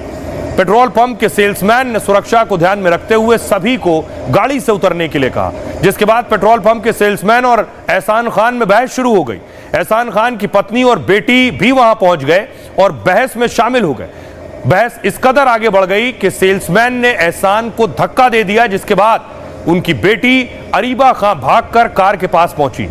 पेट्रोल पंप के सेल्समैन ने सुरक्षा को ध्यान में रखते हुए सभी को गाड़ी से उतरने के लिए कहा, जिसके बाद पेट्रोल पंप के सेल्समैन और एहसान खान में बहस शुरू हो गई। एहसान खान की पत्नी और बेटी भी वहां पहुंच गए और बहस में शामिल हो गए। बहस इस कदर आगे बढ़ गई कि सेल्समैन ने एहसान को धक्का दे दिया, जिसके बाद उनकी बेटी अरीबा खां भागकर कार के पास पहुंची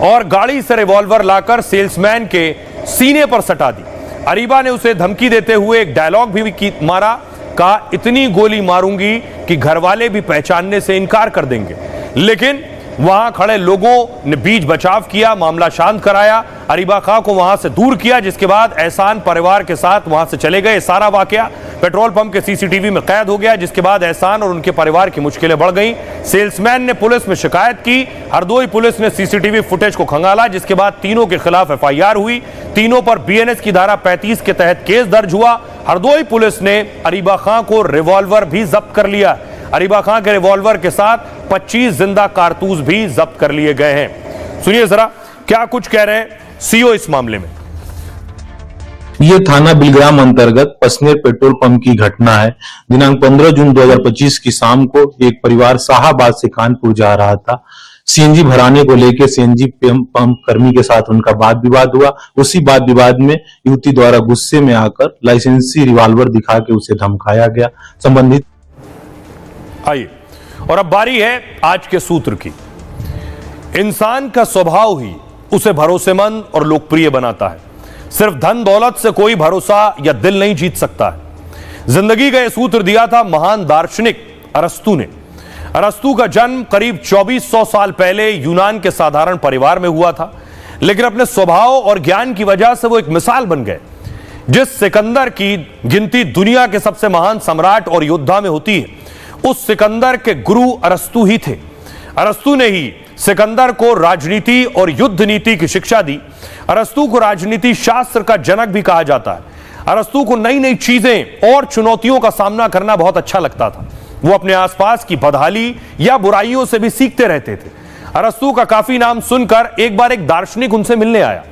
और गाड़ी से रिवॉल्वर लाकर सेल्समैन के सीने पर सटा दी। अरीबा ने उसे धमकी देते हुए एक डायलॉग भी मारा, कहा इतनी गोली मारूंगी कि घरवाले भी पहचानने से इनकार कर देंगे। लेकिन वहां खड़े लोगों ने बीच बचाव किया, मामला शांत कराया, अरीबा खां को वहां से दूर किया, जिसके बाद एहसान परिवार के साथ वहां से चले गए। सारा वाकया पेट्रोल पंप के सीसीटीवी में कैद हो गया, जिसके बाद एहसान और उनके परिवार की मुश्किलें बढ़ गईं। सेल्समैन ने पुलिस में शिकायत की। हरदोई पुलिस ने सीसीटीवी फुटेज को खंगाला, जिसके बाद तीनों के खिलाफ एफआईआर हुई। तीनों पर बीएनएस की धारा 35 के तहत केस दर्ज हुआ। हरदोई पुलिस ने अरीबा खां को रिवॉल्वर भी जब्त कर लिया। अरीबा खां के रिवॉल्वर के साथ 25 जिंदा कारतूस भी जब्त कर लिए गए हैं। सुनिए जरा क्या कुछ कह रहे हैं सीओ इस मामले में। ये थाना बिलग्राम अंतर्गत पसनेर पेट्रोल पंप की घटना है। दिनांक 15 जून 2025 की शाम को एक परिवार शाहाबाद से कानपुर जा रहा था। सीएनजी भराने को लेकर सीएनजी पंप कर्मी के साथ उनका वाद विवाद हुआ। उसी वाद विवाद में युवती द्वारा गुस्से में आकर लाइसेंसी रिवॉल्वर दिखा के उसे धमकाया गया। संबंधित आइए और अब बारी है आज के सूत्र की। इंसान का स्वभाव ही उसे भरोसेमंद और लोकप्रिय बनाता है। सिर्फ धन दौलत से कोई भरोसा या दिल नहीं जीत सकता है। जिंदगी का यह सूत्र दिया था महान दार्शनिक अरस्तु ने। अरस्तु का जन्म करीब 2400 साल पहले यूनान के साधारण परिवार में हुआ था, लेकिन अपने स्वभाव और ज्ञान की वजह से वो एक मिसाल बन गए। जिस सिकंदर की गिनती दुनिया के सबसे महान सम्राट और योद्धा में होती है, उस सिकंदर के गुरु अरस्तु ही थे। अरस्तु ने ही सिकंदर को राजनीति और युद्ध नीति की शिक्षा दी। अरस्तु को राजनीति शास्त्र का जनक भी कहा जाता है। अरस्तु को नई नई चीजें और चुनौतियों का सामना करना बहुत अच्छा लगता था। वो अपने आसपास की बदहाली या बुराइयों से भी सीखते रहते थे। अरस्तु का काफी नाम सुनकर एक बार एक दार्शनिक उनसे मिलने आया।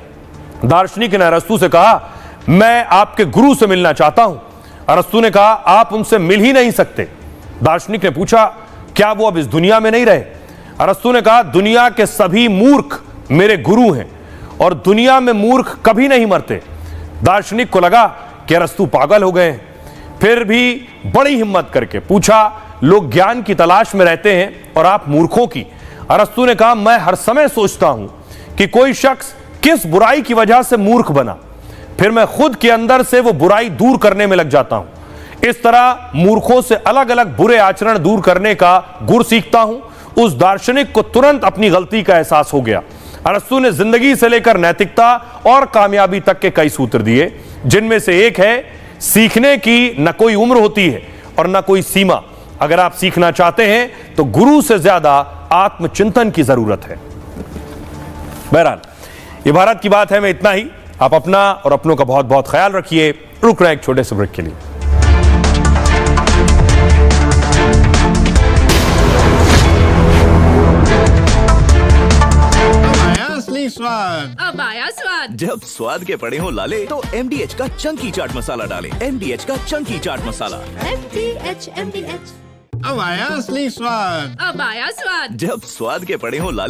दार्शनिक ने अरस्तु से कहा, मैं आपके गुरु से मिलना चाहता हूं। अरस्तु ने कहा, आप उनसे मिल ही नहीं सकते। दार्शनिक ने पूछा, क्या वो अब इस दुनिया में नहीं रहे? अरस्तु ने कहा, दुनिया के सभी मूर्ख मेरे गुरु हैं और दुनिया में मूर्ख कभी नहीं मरते। दार्शनिक को लगा कि अरस्तु पागल हो गए हैं। फिर भी बड़ी हिम्मत करके पूछा, लोग ज्ञान की तलाश में रहते हैं और आप मूर्खों की। अरस्तु ने कहा, मैं हर समय सोचता हूं कि कोई शख्स किस बुराई की वजह से मूर्ख बना, फिर मैं खुद के अंदर से वो बुराई दूर करने में लग जाता हूं। इस तरह मूर्खों से अलग अलग बुरे आचरण दूर करने का गुर सीखता हूं। उस दार्शनिक को तुरंत अपनी गलती का एहसास हो गया। अरस्तु ने जिंदगी से लेकर नैतिकता और कामयाबी तक के कई सूत्र दिए, जिनमें से एक है, सीखने की न कोई उम्र होती है और न कोई सीमा। अगर आप सीखना चाहते हैं तो गुरु से ज्यादा आत्मचिंतन की जरूरत है। बहरहाल ये भारत की बात है में इतना ही। आप अपना और अपनों का बहुत बहुत ख्याल रखिए। रुक रहे हैं एक छोटे से ब्रेक के लिए। स्वाद, अब आया स्वाद। जब स्वाद के पड़े हो लाले तो MDH का चंकी चाट मसाला डालें। MDH का चंकी चाट मसाला। MDH। अब आया असली स्वाद, अब आया स्वाद। जब स्वाद के पड़े हो लाले